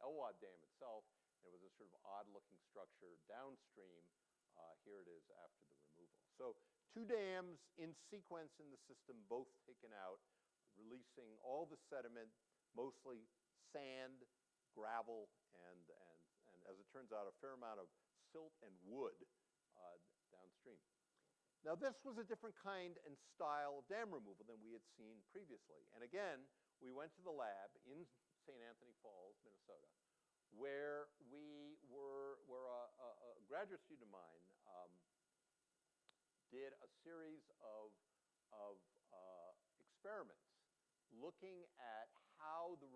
Elwha Dam itself. It was a sort of odd-looking structure downstream. Here it is after the removal. So 2 dams in sequence in the system, both taken out, releasing all the sediment, mostly sand, gravel, and as it turns out, a fair amount of silt and wood downstream. Now, this was a different kind and style of dam removal than we had seen previously. And again, we went to the lab in St. Anthony Falls, Minnesota, where a graduate student of mine did a series of experiments looking at how the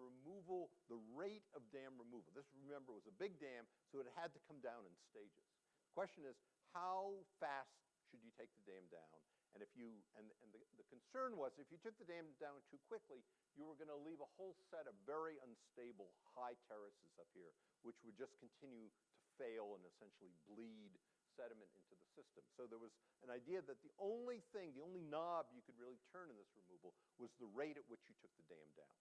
rate of dam removal. This, remember, was a big dam, so it had to come down in stages. The question is, how fast should you take the dam down? And the concern was, if you took the dam down too quickly, you were going to leave a whole set of very unstable high terraces up here, which would just continue to fail and essentially bleed sediment into the system. So there was an idea that the only knob you could really turn in this removal was the rate at which you took the dam down.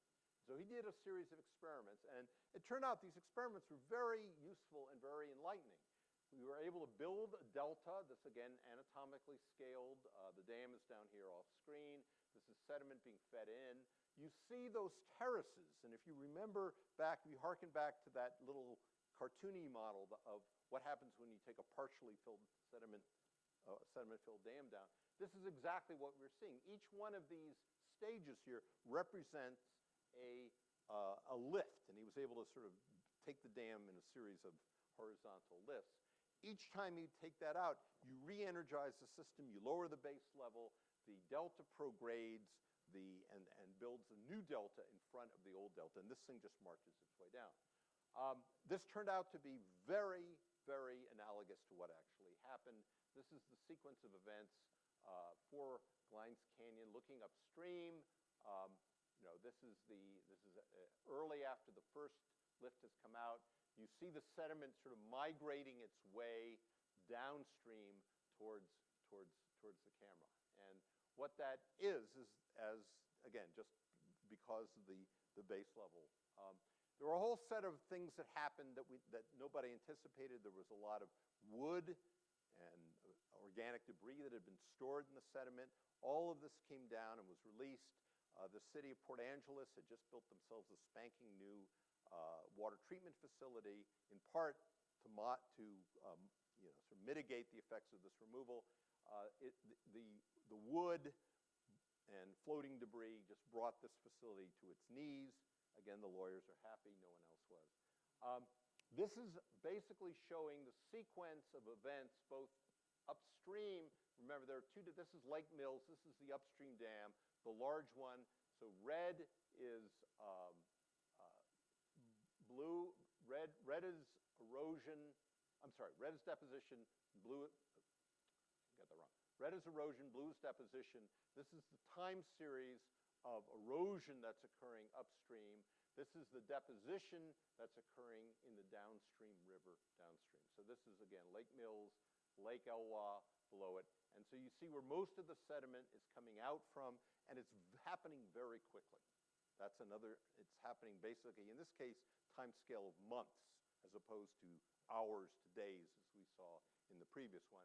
So he did a series of experiments, and it turned out these experiments were very useful and very enlightening. We were able to build a delta. This, again, anatomically scaled. The dam is down here off screen. This is sediment being fed in. You see those terraces, and if you remember back, if you harken back to that little cartoony model of what happens when you take a partially filled sediment-filled dam down, this is exactly what we're seeing. Each one of these stages here represents a lift, and he was able to sort of take the dam in a series of horizontal lifts. Each time you take that out, you re-energize the system, you lower the base level, the delta progrades and builds a new delta in front of the old delta, and this thing just marches its way down. This turned out to be very, very analogous to what actually happened. This is the sequence of events for Glines Canyon looking upstream. This is early after the first lift has come out. You see the sediment sort of migrating its way downstream towards the camera. And what that is as again, just because of the base level. There were a whole set of things that happened that nobody anticipated. There was a lot of wood and organic debris that had been stored in the sediment. All of this came down and was released. The city of Port Angeles had just built themselves a spanking new water treatment facility, in part to sort of mitigate the effects of this removal. The wood and floating debris just brought this facility to its knees. Again, the lawyers are happy, no one else was. This is basically showing the sequence of events both upstream. Remember, there are two, this is Lake Mills, this is the upstream dam, the large one. So red is blue, red is erosion, red is deposition, blue, got that wrong. Red is erosion, blue is deposition. This is the time series of erosion that's occurring upstream. This is the deposition that's occurring in the downstream river downstream. So this is, again, Lake Mills, Lake Elwha below it. And so you see where most of the sediment is coming out from, and it's happening very quickly. That's another, it's happening basically, in this case, time scale of months, as opposed to hours to days, as we saw in the previous one.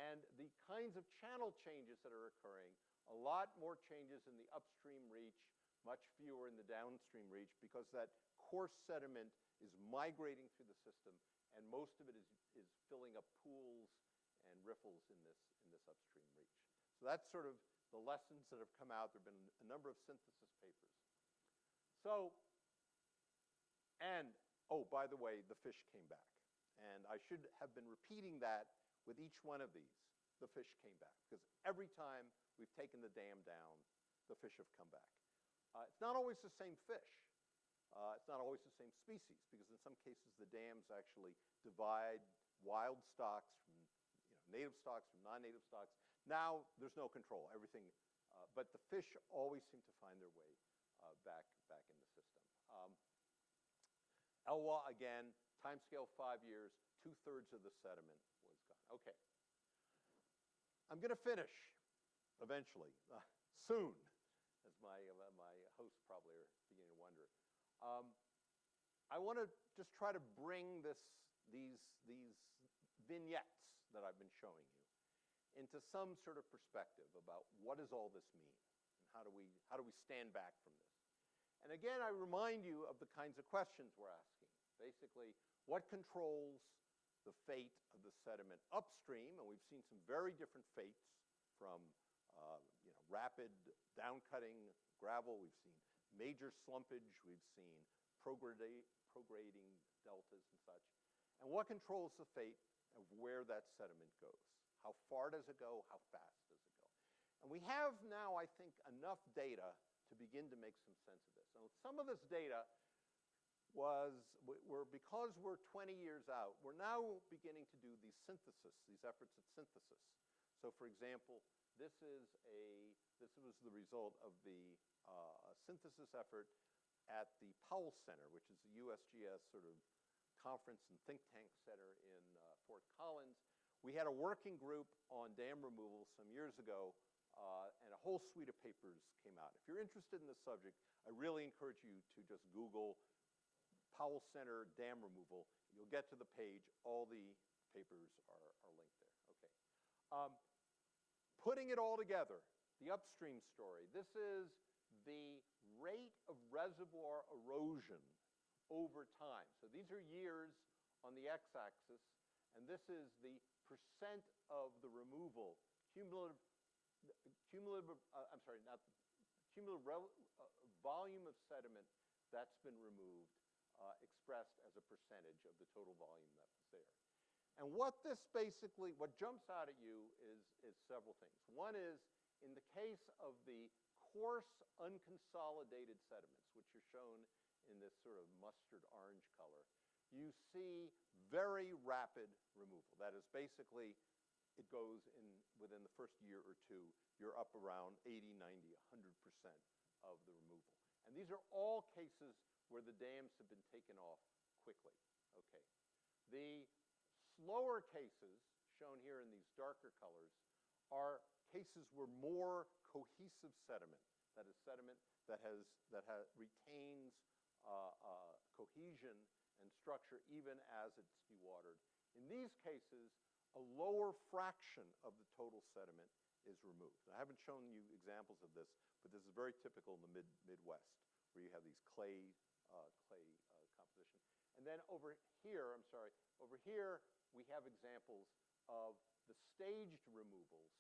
And the kinds of channel changes that are occurring, a lot more changes in the upstream reach, much fewer in the downstream reach, because that coarse sediment is migrating through the system, and most of it is filling up pools and riffles in this upstream reach. So that's sort of the lessons that have come out. There have been a number of synthesis papers. So, and, oh, by the way, the fish came back. And I should have been repeating that with each one of these. The fish came back, because every time we've taken the dam down, the fish have come back. It's not always the same fish. It's not always the same species, because in some cases the dams actually divide wild stocks from native stocks from non-native stocks. Now there's no control. Everything, but the fish always seem to find their way back in the system. Elwha, again, time scale 5 years, 2/3 of the sediment was gone. Okay. I'm going to finish eventually, soon, as my hosts probably are beginning to wonder. I want to just try to bring these vignettes that I've been showing you into some sort of perspective about what does all this mean, and how do we stand back from this. And again, I remind you of the kinds of questions we're asking. Basically, what controls the fate of the sediment upstream? And we've seen some very different fates, from rapid downcutting gravel. We've seen major slumpage. We've seen prograding deltas and such. And what controls the fate of where that sediment goes? How far does it go? How fast does it go? And we have now, I think, enough data to begin to make some sense of this. And some of this data because we're 20 years out, we're now beginning to do these efforts at synthesis. So for example, this was the result of the synthesis effort at the Powell Center, which is the USGS sort of conference and think tank center in Fort Collins. We had a working group on dam removal some years ago, and a whole suite of papers came out. If you're interested in this subject, I really encourage you to just Google Powell Center dam removal. You'll get to the page. All the papers are linked there. Okay. Putting it all together, the upstream story. This is the rate of reservoir erosion over time. So these are years on the x-axis, and this is the percent of the removal, cumulative volume of sediment that's been removed, expressed as a percentage of the total volume that was there. And what jumps out at you is several things. One is, in the case of the coarse, unconsolidated sediments, which are shown in this sort of mustard orange color, you see very rapid removal. That is, basically, it goes within the first year or two, you're up around 80, 90, 100% of the removal. And these are all cases where the dams have been taken off quickly. Okay. The slower cases, shown here in these darker colors, are cases where more cohesive sediment, that is sediment that retains cohesion and structure even as it's dewatered. In these cases, a lower fraction of the total sediment is removed. I haven't shown you examples of this, but this is very typical in the Midwest, where you have these clay composition. And then over here, over here we have examples of the staged removals,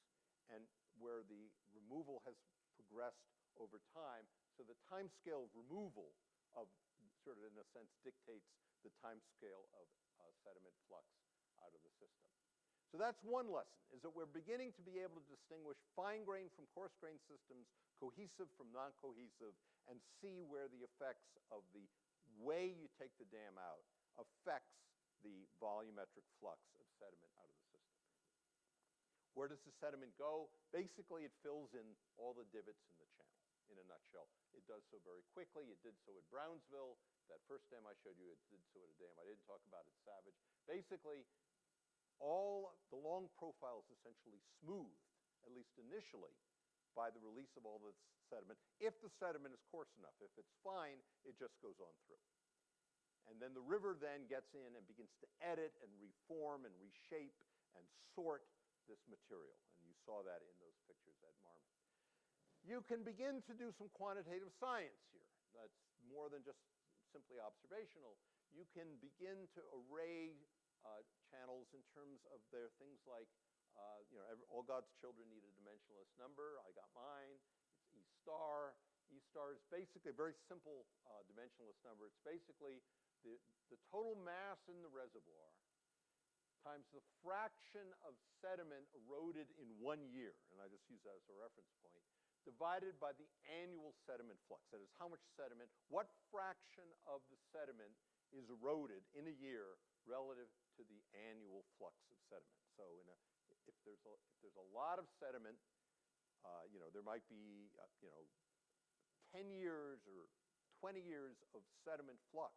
and where the removal has progressed over time. So the time scale of removal of, sort of in a sense, dictates the time scale of sediment flux out of the system. So that's one lesson, is that we're beginning to be able to distinguish fine grain from coarse grain systems, cohesive from non-cohesive, and see where the effects of the way you take the dam out affects the volumetric flux of sediment out of the system. Where does the sediment go? Basically, it fills in all the divots in the channel, in a nutshell. It does so very quickly. It did so at Brownsville. That first dam I showed you, it did so at a dam I didn't talk about at Savage. Basically, all the long profile is essentially smoothed, at least initially, by the release of all this sediment, if the sediment is coarse enough. If it's fine, it just goes on through. And then the river then gets in and begins to edit and reform and reshape and sort this material. And you saw that in those pictures at Marmot. You can begin to do some quantitative science here. That's more than just simply observational. You can begin to array channels in terms of their things like, all God's children need a dimensionless number. I got mine. It's E star. E star is basically a very simple dimensionless number. It's basically the total mass in the reservoir times the fraction of sediment eroded in 1 year, and I just use that as a reference point, divided by the annual sediment flux. That is, how much sediment, what fraction of the sediment is eroded in a year relative to the annual flux of sediment. So if there's a lot of sediment, there might be 10 years or 20 years of sediment flux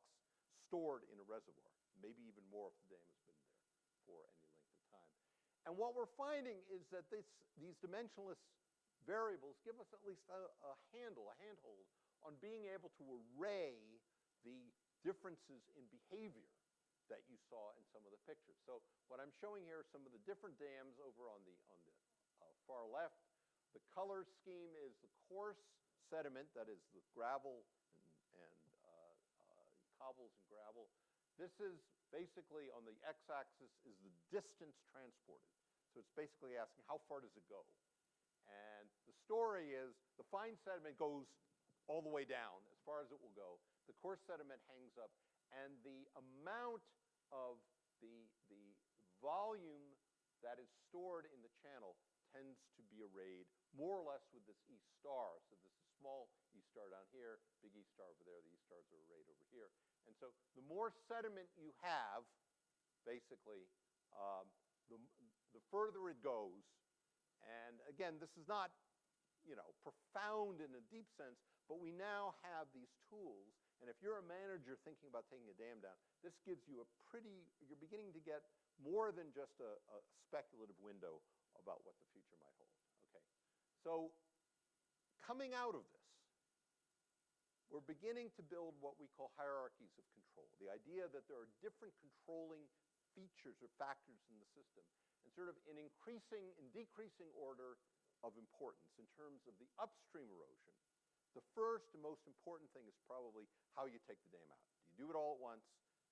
stored in a reservoir, maybe even more if the dam has been there for any length of time. And what we're finding is that these dimensionless variables give us at least a handhold on being able to array the differences in behavior that you saw in some of the pictures. So what I'm showing here are some of the different dams over on the far left. The color scheme is the coarse sediment, that is the gravel and cobbles and gravel. This is basically, on the x-axis, is the distance transported. So it's basically asking, how far does it go? And the story is, the fine sediment goes all the way down, as far as it will go. The coarse sediment hangs up, and the amount of the volume that is stored in the channel tends to be arrayed more or less with this E star. So this is small E star down here, big E star over there. The E stars are arrayed over here. And so the more sediment you have, basically, the further it goes. And again, this is not, profound in a deep sense, but we now have these tools. And if you're a manager thinking about taking a dam down, this gives you you're beginning to get more than just a speculative window about what the future might hold. Okay. So coming out of this, we're beginning to build what we call hierarchies of control. The idea that there are different controlling features or factors in the system, and sort of in increasing and decreasing order of importance in terms of the upstream erosion. The first and most important thing is probably how you take the dam out. Do you do it all at once,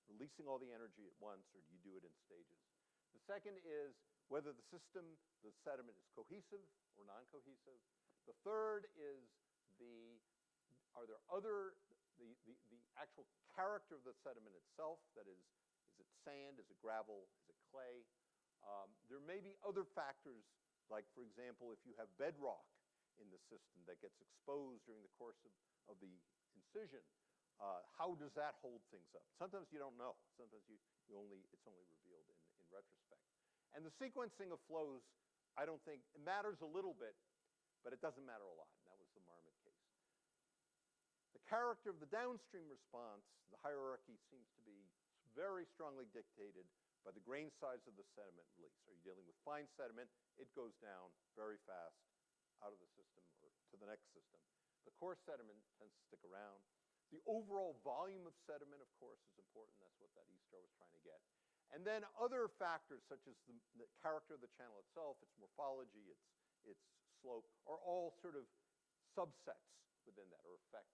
releasing all the energy at once, or do you do it in stages? The second is whether the system, the sediment, is cohesive or non-cohesive. The third is the actual character of the sediment itself, that is it sand, is it gravel, is it clay? There may be other factors, like, for example, if you have bedrock in the system that gets exposed during the course of the incision, how does that hold things up? Sometimes you don't know. Sometimes it's only revealed in retrospect. And the sequencing of flows, I don't think, it matters a little bit, but it doesn't matter a lot. And that was the Marmot case. The character of the downstream response, the hierarchy seems to be very strongly dictated by the grain size of the sediment release. Are you dealing with fine sediment? It goes down very fast out of the system or to the next system. The coarse sediment tends to stick around. The overall volume of sediment, of course, is important. That's what that E star was trying to get. And then other factors such as the character of the channel itself, its morphology, its slope, are all sort of subsets within that, or affect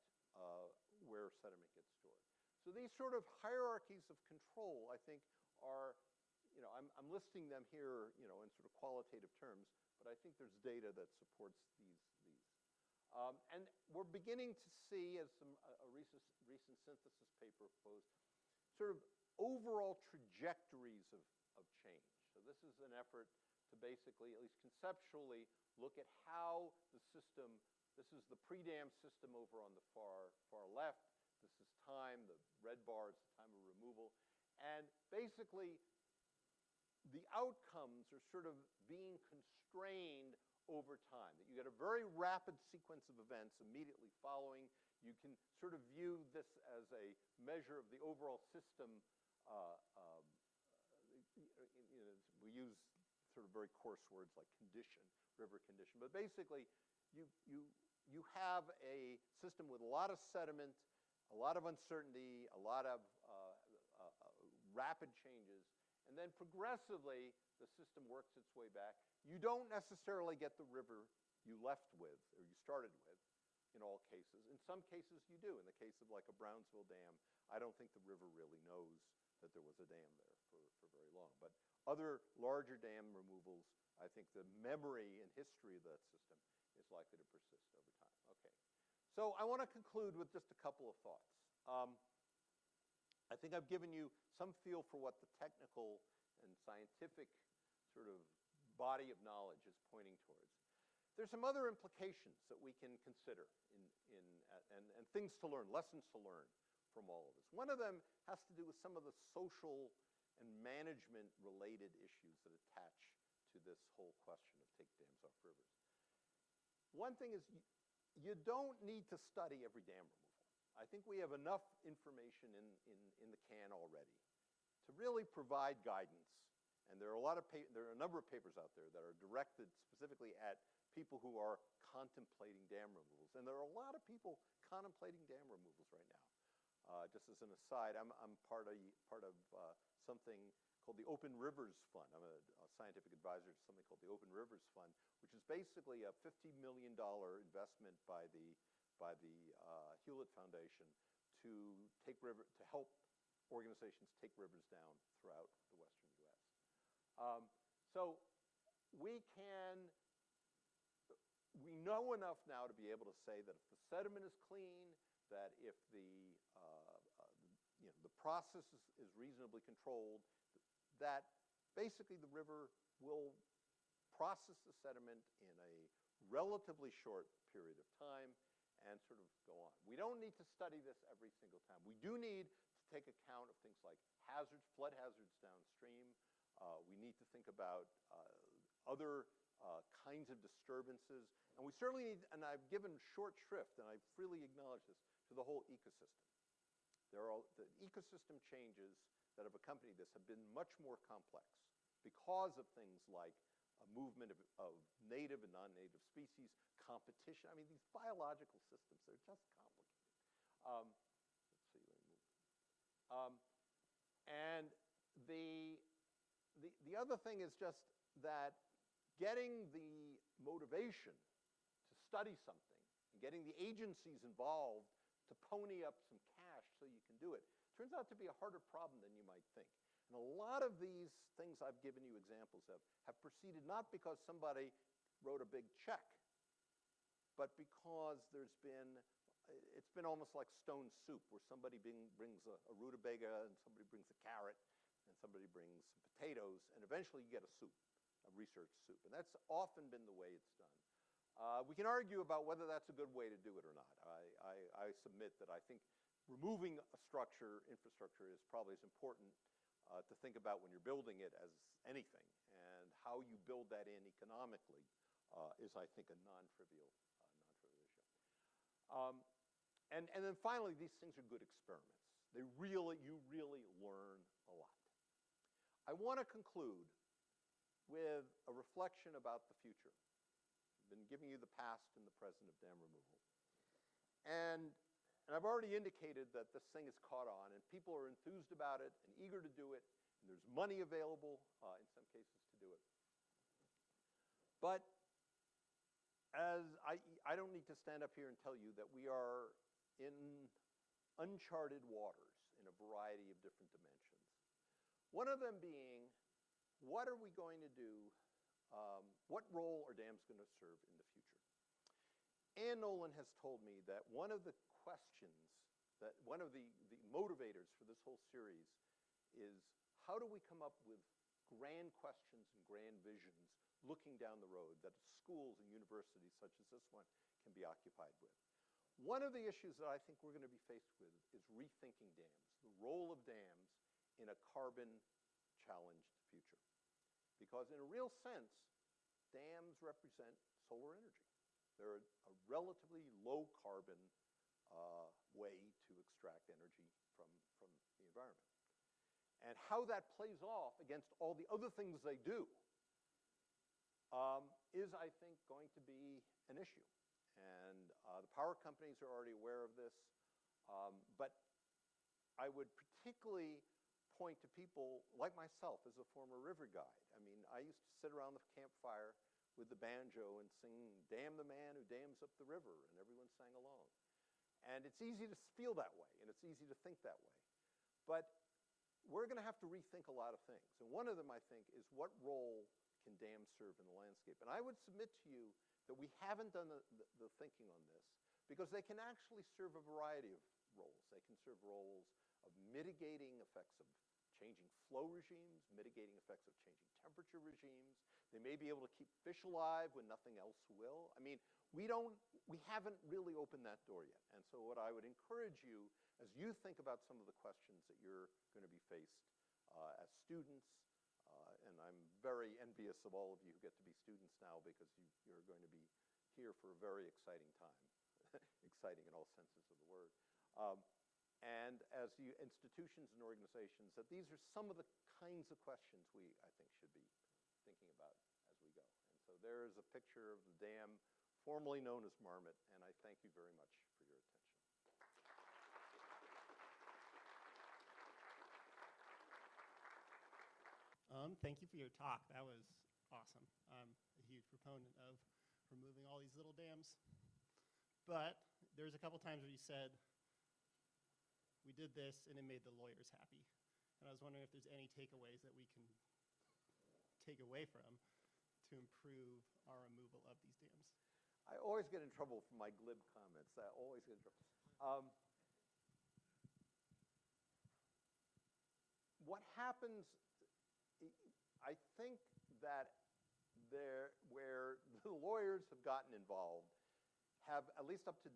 where sediment gets stored. So these sort of hierarchies of control, I think, are, I'm listing them here, in sort of qualitative terms, but I think there's data that supports these. And we're beginning to see, as a recent synthesis paper proposed, sort of overall trajectories of change. So this is an effort to basically, at least conceptually, look at how the system, this is the pre-dam system over on the far left, this is time, the red bar is the time of removal, and basically the outcomes are sort of being constrained over time, that you get a very rapid sequence of events immediately following. You can sort of view this as a measure of the overall system. We use sort of very coarse words like condition, river condition, but basically you have a system with a lot of sediment, a lot of uncertainty, a lot of rapid changes, and then progressively the system works its way back. You don't necessarily get the river you left with or you started with in all cases. In some cases you do. In the case of like a Brownsville Dam, I don't think the river really knows that there was a dam there for very long. But other larger dam removals, I think the memory and history of that system is likely to persist over time. Okay. So I want to conclude with just a couple of thoughts. I think I've given you some feel for what the technical and scientific sort of body of knowledge is pointing towards. There's some other implications that we can consider and things to learn, lessons to learn from all of this. One of them has to do with some of the social and management-related issues that attach to this whole question of take dams off rivers. One thing is you don't need to study every dam removal. I think we have enough information in the can already to really provide guidance. And there are a number of papers out there that are directed specifically at people who are contemplating dam removals. And there are a lot of people contemplating dam removals right now. Just as an aside, I'm part of something called the Open Rivers Fund. I'm a scientific advisor to something called the Open Rivers Fund, which is basically a $50 million investment by the Hewlett Foundation to help organizations take rivers down throughout the western U.S. So we know enough now to be able to say that if the sediment is clean, that if the process is reasonably controlled, that basically the river will process the sediment in a relatively short period of time and sort of go on. We don't need to study this every single time. We do need to take account of things like hazards, flood hazards downstream. We need to think about other kinds of disturbances. And we certainly need, and I've given short shrift, and I freely acknowledge this, to the whole ecosystem. The ecosystem changes that have accompanied this have been much more complex because of things like a movement of native and non-native species, competition. I mean, these biological systems, they're just complicated. Let's see, let me move. And the other thing is just that getting the motivation to study something and getting the agencies involved to pony up some cash so you can do it turns out to be a harder problem than you might think. And a lot of these things I've given you examples of have proceeded not because somebody wrote a big check, but because it's been almost like stone soup, where somebody brings a rutabaga and somebody brings a carrot and somebody brings some potatoes, and eventually you get a soup, a research soup. And that's often been the way it's done. We can argue about whether that's a good way to do it or not. I submit that I think removing a infrastructure is probably as important to think about when you're building it as anything. And how you build that in economically is, I think, a non-trivial issue. And then finally, these things are good experiments. You really learn a lot. I want to conclude with a reflection about the future. I've been giving you the past and the present of dam removal. And I've already indicated that this thing has caught on, and people are enthused about it and eager to do it, and there's money available in some cases to do it. But as I don't need to stand up here and tell you that we are in uncharted waters in a variety of different dimensions. One of them being, what are we going to do? What role are dams going to serve in the future? Ann Nolan has told me that one of the questions, that one of the motivators for this whole series is, how do we come up with grand questions and grand visions looking down the road that schools and universities such as this one can be occupied with? One of the issues that I think we're going to be faced with is rethinking dams, the role of dams in a carbon-challenged future. Because in a real sense, dams represent solar energy. They're a relatively low-carbon way to extract energy from the environment. And how that plays off against all the other things they do is, I think, going to be an issue. And the power companies are already aware of this. But I would particularly point to people like myself as a former river guide. I mean, I used to sit around the campfire with the banjo and sing, "Damn the man who dams up the river," and everyone sang along. And it's easy to feel that way, and it's easy to think that way. But we're going to have to rethink a lot of things. And one of them, I think, is what role can dams serve in the landscape? And I would submit to you that we haven't done the thinking on this, because they can actually serve a variety of roles. They can serve roles of mitigating effects of changing flow regimes, mitigating effects of changing temperature regimes. They may be able to keep fish alive when nothing else will. I mean, we haven't really opened that door yet. And so what I would encourage you, as you think about some of the questions that you're going to be faced as students, and I'm very envious of all of you who get to be students now, because you're going to be here for a very exciting time, exciting in all senses of the word. And as institutions and organizations, that these are some of the kinds of questions we, I think, should be thinking about as we go. And so there is a picture of the dam formerly known as Marmot, and I thank you very much for your attention. Thank you for your talk. That was awesome. I'm a huge proponent of removing all these little dams. But there's a couple times where you said, we did this and it made the lawyers happy. And I was wondering if there's any takeaways that we can take away from to improve our removal of these dams. I always get in trouble for my glib comments. I always get in trouble. What happens, I think that where the lawyers have gotten involved have, at least up to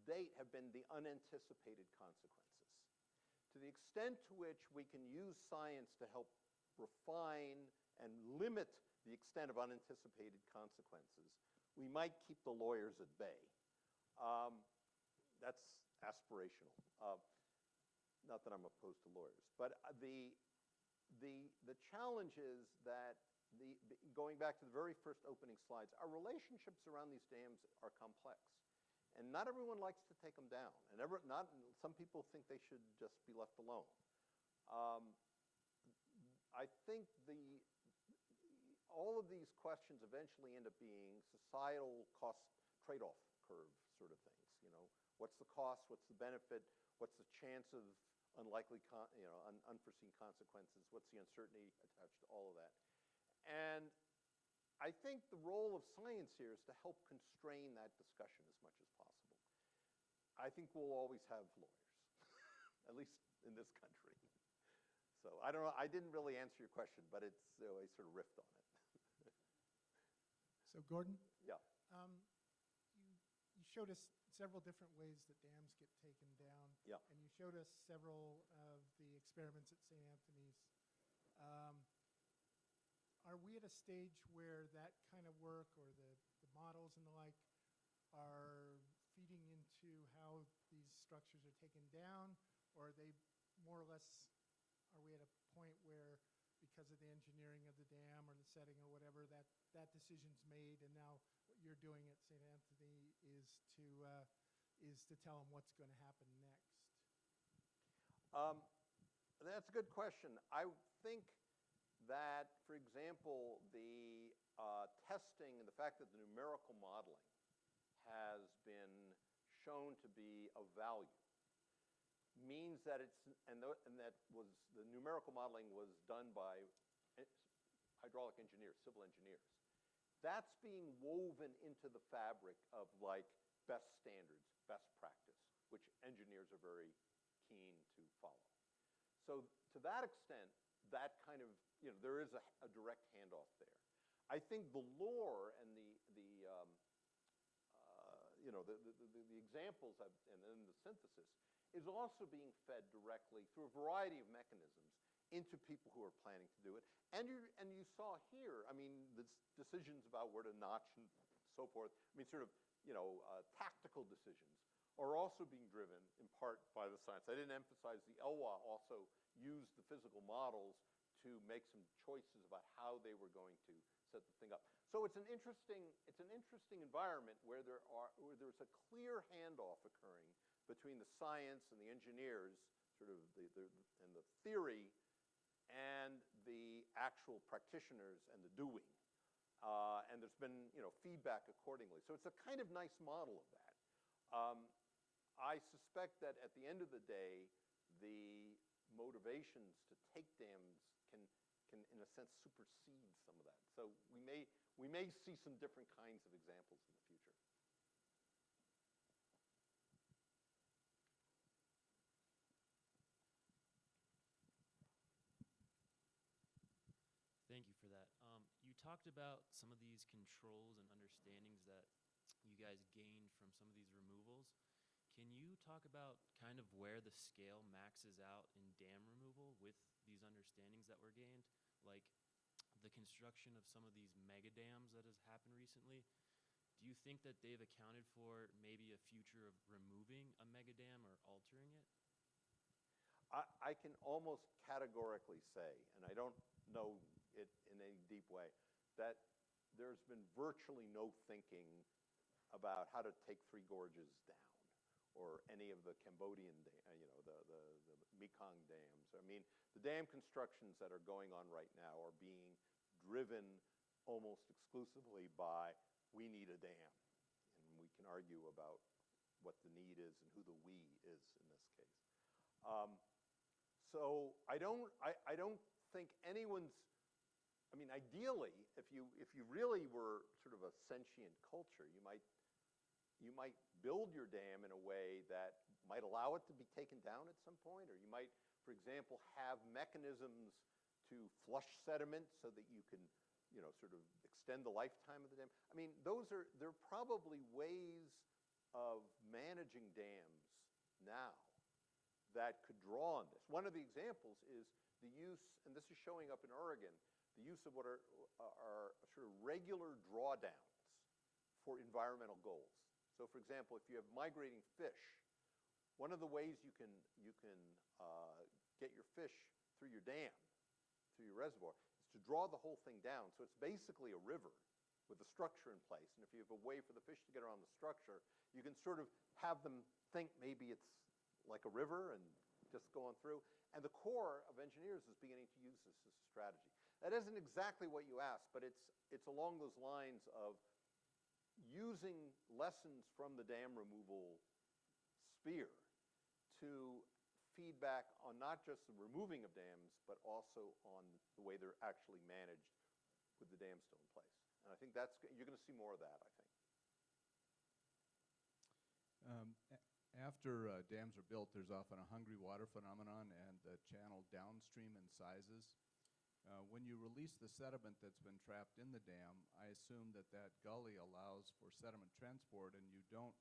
date, have been the unanticipated consequences. To the extent to which we can use science to help refine and limit the extent of unanticipated consequences, we might keep the lawyers at bay. That's aspirational. Not that I'm opposed to lawyers, but the challenge is that, going back to the very first opening slides, our relationships around these dams are complex. And not everyone likes to take them down. And some people think they should just be left alone. I think all of these questions eventually end up being societal cost trade-off curve sort of things. You know, what's the cost? What's the benefit? What's the chance of unforeseen consequences? What's the uncertainty attached to all of that? And I think the role of science here is to help constrain that discussion as much as possible. I think we'll always have lawyers, at least in this country. So I don't know, I didn't really answer your question, but I sort of riffed on it. So Gordon? Yeah. You showed us several different ways that dams get taken down. Yeah. And you showed us several of the experiments at St. Anthony's. Are we at a stage where that kind of work, or the models and the like, are feeding into how these structures are taken down? Or are they more or less, are we at a point where, because of the engineering of the dam or the setting or whatever, that decision's made, and now what you're doing at St. Anthony is to tell them what's going to happen next? That's a good question. I think that, for example, the testing and the fact that the numerical modeling has been shown to be of value means that the numerical modeling was done by hydraulic engineers, civil engineers. That's being woven into the fabric of like best standards, best practice, which engineers are very keen to follow. So to that extent, that kind of, there is a direct handoff there. I think the lore and the examples and then the synthesis is also being fed directly through a variety of mechanisms into people who are planning to do it. And you saw here, I mean, the decisions about where to notch and so forth, I mean, sort of, tactical decisions are also being driven in part by the science. I didn't emphasize the ELWA also used the physical models to make some choices about how they were going to set the thing up. So it's an interesting environment where there's a clear handoff occurring between the science and the engineers, sort of and the theory, and the actual practitioners and the doing. And there's been feedback accordingly. So it's a kind of nice model of that. I suspect that at the end of the day, the motivations to take dams can in a sense supersede some of that. So we may see some different kinds of examples in the future. Thank you for that. You talked about some of these controls and understandings that you guys gained from some of these removals. Can you talk about kind of where the scale maxes out in dam removal with these understandings that were gained? Like the construction of some of these mega dams that has happened recently. Do you think that they've accounted for maybe a future of removing a mega dam or altering it? I can almost categorically say, and I don't know it in any deep way, that there's been virtually no thinking about how to take Three Gorges down or any of the Cambodian, the Mekong dams. I mean, the dam constructions that are going on right now are being driven almost exclusively by, we need a dam. And we can argue about what the need is and who the we is in this case. So I don't think anyone's, I mean, ideally, if you really were sort of a sentient culture, you might build your dam in a way that might allow it to be taken down at some point, or you might, for example, have mechanisms to flush sediment so that you can, sort of extend the lifetime of the dam. I mean, there are probably ways of managing dams now that could draw on this. One of the examples is the use, and this is showing up in Oregon, the use of what are sort of regular drawdowns for environmental goals. So, for example, if you have migrating fish, one of the ways you can get your fish through your dam, through your reservoir, is to draw the whole thing down. So it's basically a river with a structure in place. And if you have a way for the fish to get around the structure, you can sort of have them think maybe it's like a river and just going through. And the Corps of Engineers is beginning to use this as a strategy. That isn't exactly what you asked, but it's along those lines of using lessons from the dam removal sphere to feedback on not just the removing of dams, but also on the way they're actually managed with the dam still in place. And I think you're going to see more of that, I think. After dams are built, there's often a hungry water phenomenon and the channel downstream in sizes. When you release the sediment that's been trapped in the dam, I assume that gully allows for sediment transport and you don't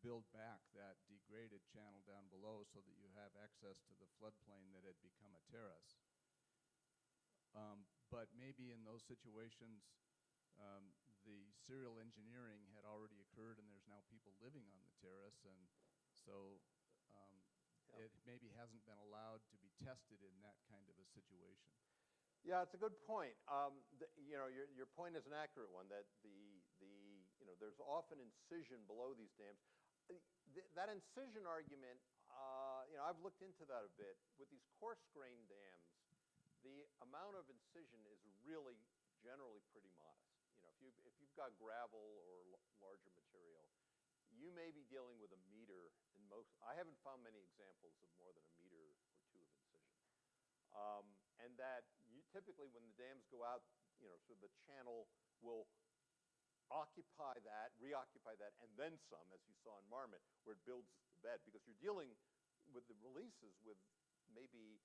build back that degraded channel down below so that you have access to the floodplain that had become a terrace. But maybe in those situations, the serial engineering had already occurred and there's now people living on the terrace, and so it maybe hasn't been allowed to be tested in that kind of a situation. Yeah, it's a good point. Your point is an accurate one, that there's often incision below these dams. That incision argument I've looked into that a bit. With these coarse grain dams, the amount of incision is really generally pretty modest. If you've got gravel or larger material, you may be dealing with a meter in most. I haven't found many examples of more than a meter or two of incision. And that typically when the dams go out, so the channel will reoccupy that, and then some, as you saw in Marmot, where it builds the bed, because you're dealing with the releases with maybe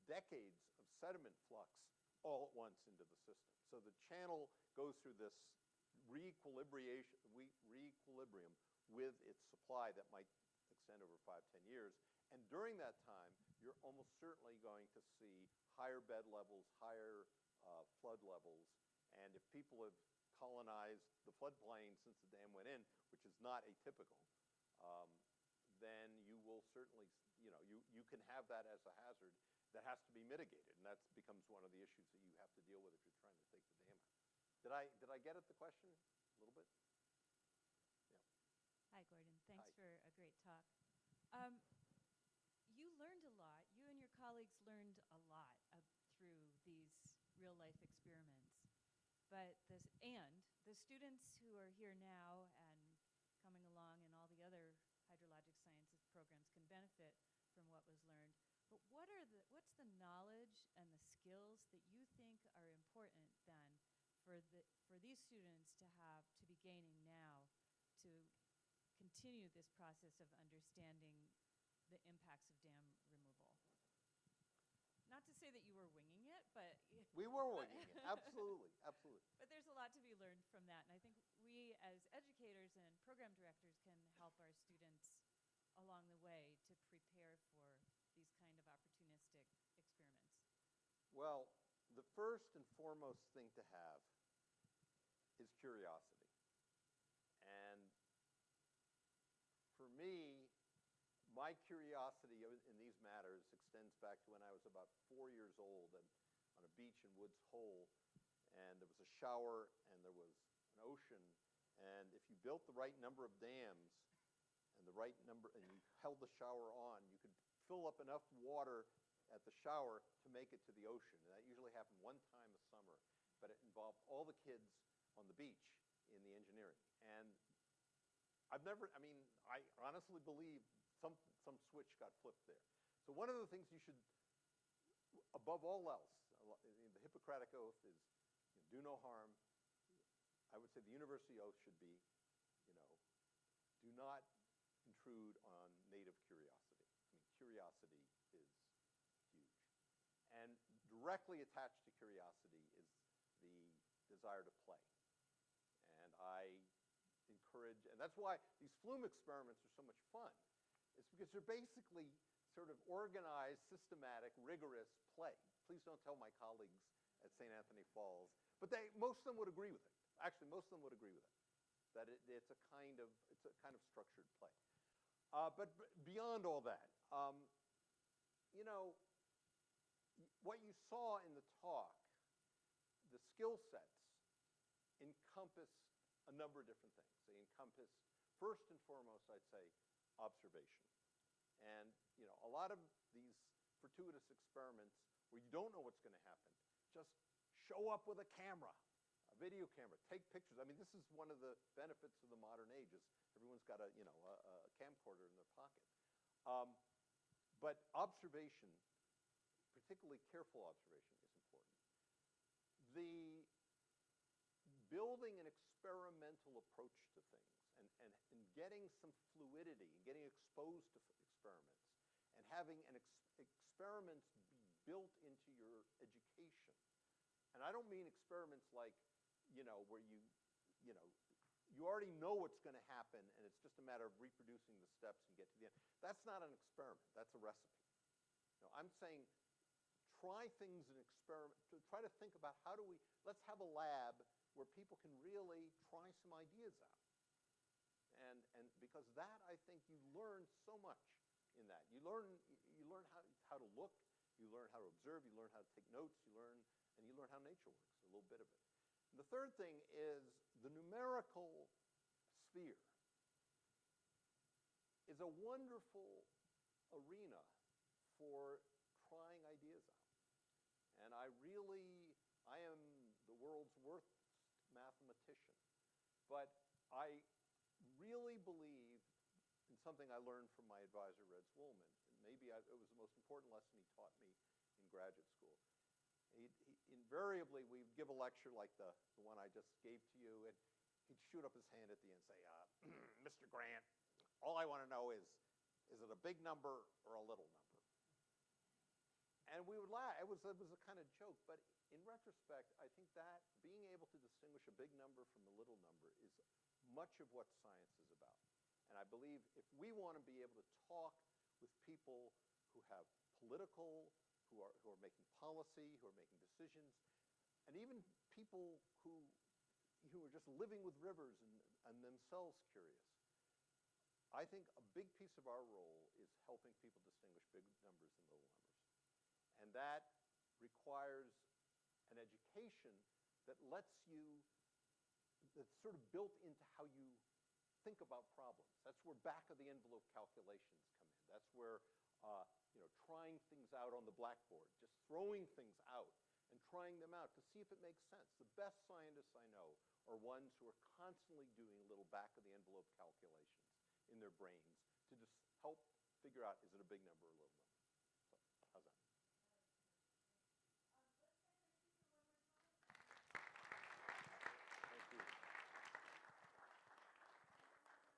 decades of sediment flux all at once into the system. So the channel goes through this re-equilibrium with its supply that might extend over 5-10 years. And during that time, you're almost certainly going to see higher bed levels, higher flood levels. And if people have colonized the floodplain since the dam went in, which is not atypical, then you will certainly, you can have that as a hazard that has to be mitigated. And that becomes one of the issues that you have to deal with if you're trying to take the dam out. Did I get at the question a little bit? Hi, Gordon. Thanks Hi. for a great talk. You learned a lot. You and your colleagues learned a lot through these real-life experiments. But the students who are here now and coming along in all the other hydrologic sciences programs can benefit from what was learned. But what's the knowledge and the skills that you think are important then for these students to be gaining now to continue this process of understanding the impacts of dam removal? Not to say that you were winging it, but We were winging it, absolutely, absolutely. but there's a lot to be learned from that, and I think we as educators and program directors can help our students along the way to prepare for these kind of opportunistic experiments. Well, the first and foremost thing to have is curiosity. And for me, my curiosity in these matters extends back to when I was about 4 years old and on a beach in Woods Hole, and there was a shower and there was an ocean, and if you built the right number of dams and the right number, and you held the shower on, you could fill up enough water at the shower to make it to the ocean. And that usually happened one time a summer, but it involved all the kids on the beach in the engineering. And I honestly believe some switch got flipped there. So one of the things you should, above all else, the Hippocratic Oath is do no harm. I would say the university oath should be, do not intrude on native curiosity. Curiosity is huge. And directly attached to curiosity is the desire to play. And I encourage, and that's why these flume experiments are so much fun. It's because they're basically sort of organized, systematic, rigorous play. Please don't tell my colleagues at St. Anthony Falls, but most of them would agree with it. Actually, most of them would agree with it, that it's a kind of structured play. But beyond all that, what you saw in the talk, the skill sets encompass a number of different things. They encompass, first and foremost, I'd say, observation. And a lot of these fortuitous experiments where you don't know what's going to happen, just show up with a camera, a video camera, take pictures. I mean, this is one of the benefits of the modern age is everyone's got a camcorder in their pocket. But observation, particularly careful observation, is important. The building an experimental approach to things and getting some fluidity, and getting exposed to experiments, and having experiments be built into your education. And I don't mean experiments like, where you already know what's going to happen, and it's just a matter of reproducing the steps and get to the end. That's not an experiment. That's a recipe. I'm saying try things and experiment. Try to think about let's have a lab where people can really try some ideas out. And because that, I think you learn so much in that. You learn how to look, you learn how to observe, you learn how to take notes, you learn how nature works, a little bit of it. And the third thing is the numerical sphere is a wonderful arena for trying ideas out. And I am the world's worst mathematician, but I really believe in something I learned from my advisor, Red Swoolman. And maybe it was the most important lesson he taught me in graduate school. Invariably, we'd give a lecture like the one I just gave to you, and he'd shoot up his hand at the end and say, Mr. Grant, all I want to know is it a big number or a little number? And we would laugh. It was a kind of joke, but in retrospect, I think that being able to distinguish a big number from a little number is much of what science is about. And I believe if we want to be able to talk with people who have political, who are making policy, who are making decisions, and even people who are just living with rivers and themselves curious, I think a big piece of our role is helping people distinguish big numbers and little numbers. And that requires an education that lets you, that's sort of built into how you think about problems. That's where back-of-the-envelope calculations come in. That's where trying things out on the blackboard, just throwing things out and trying them out to see if it makes sense. The best scientists I know are ones who are constantly doing little back-of-the-envelope calculations in their brains to just help figure out, is it a big number or a little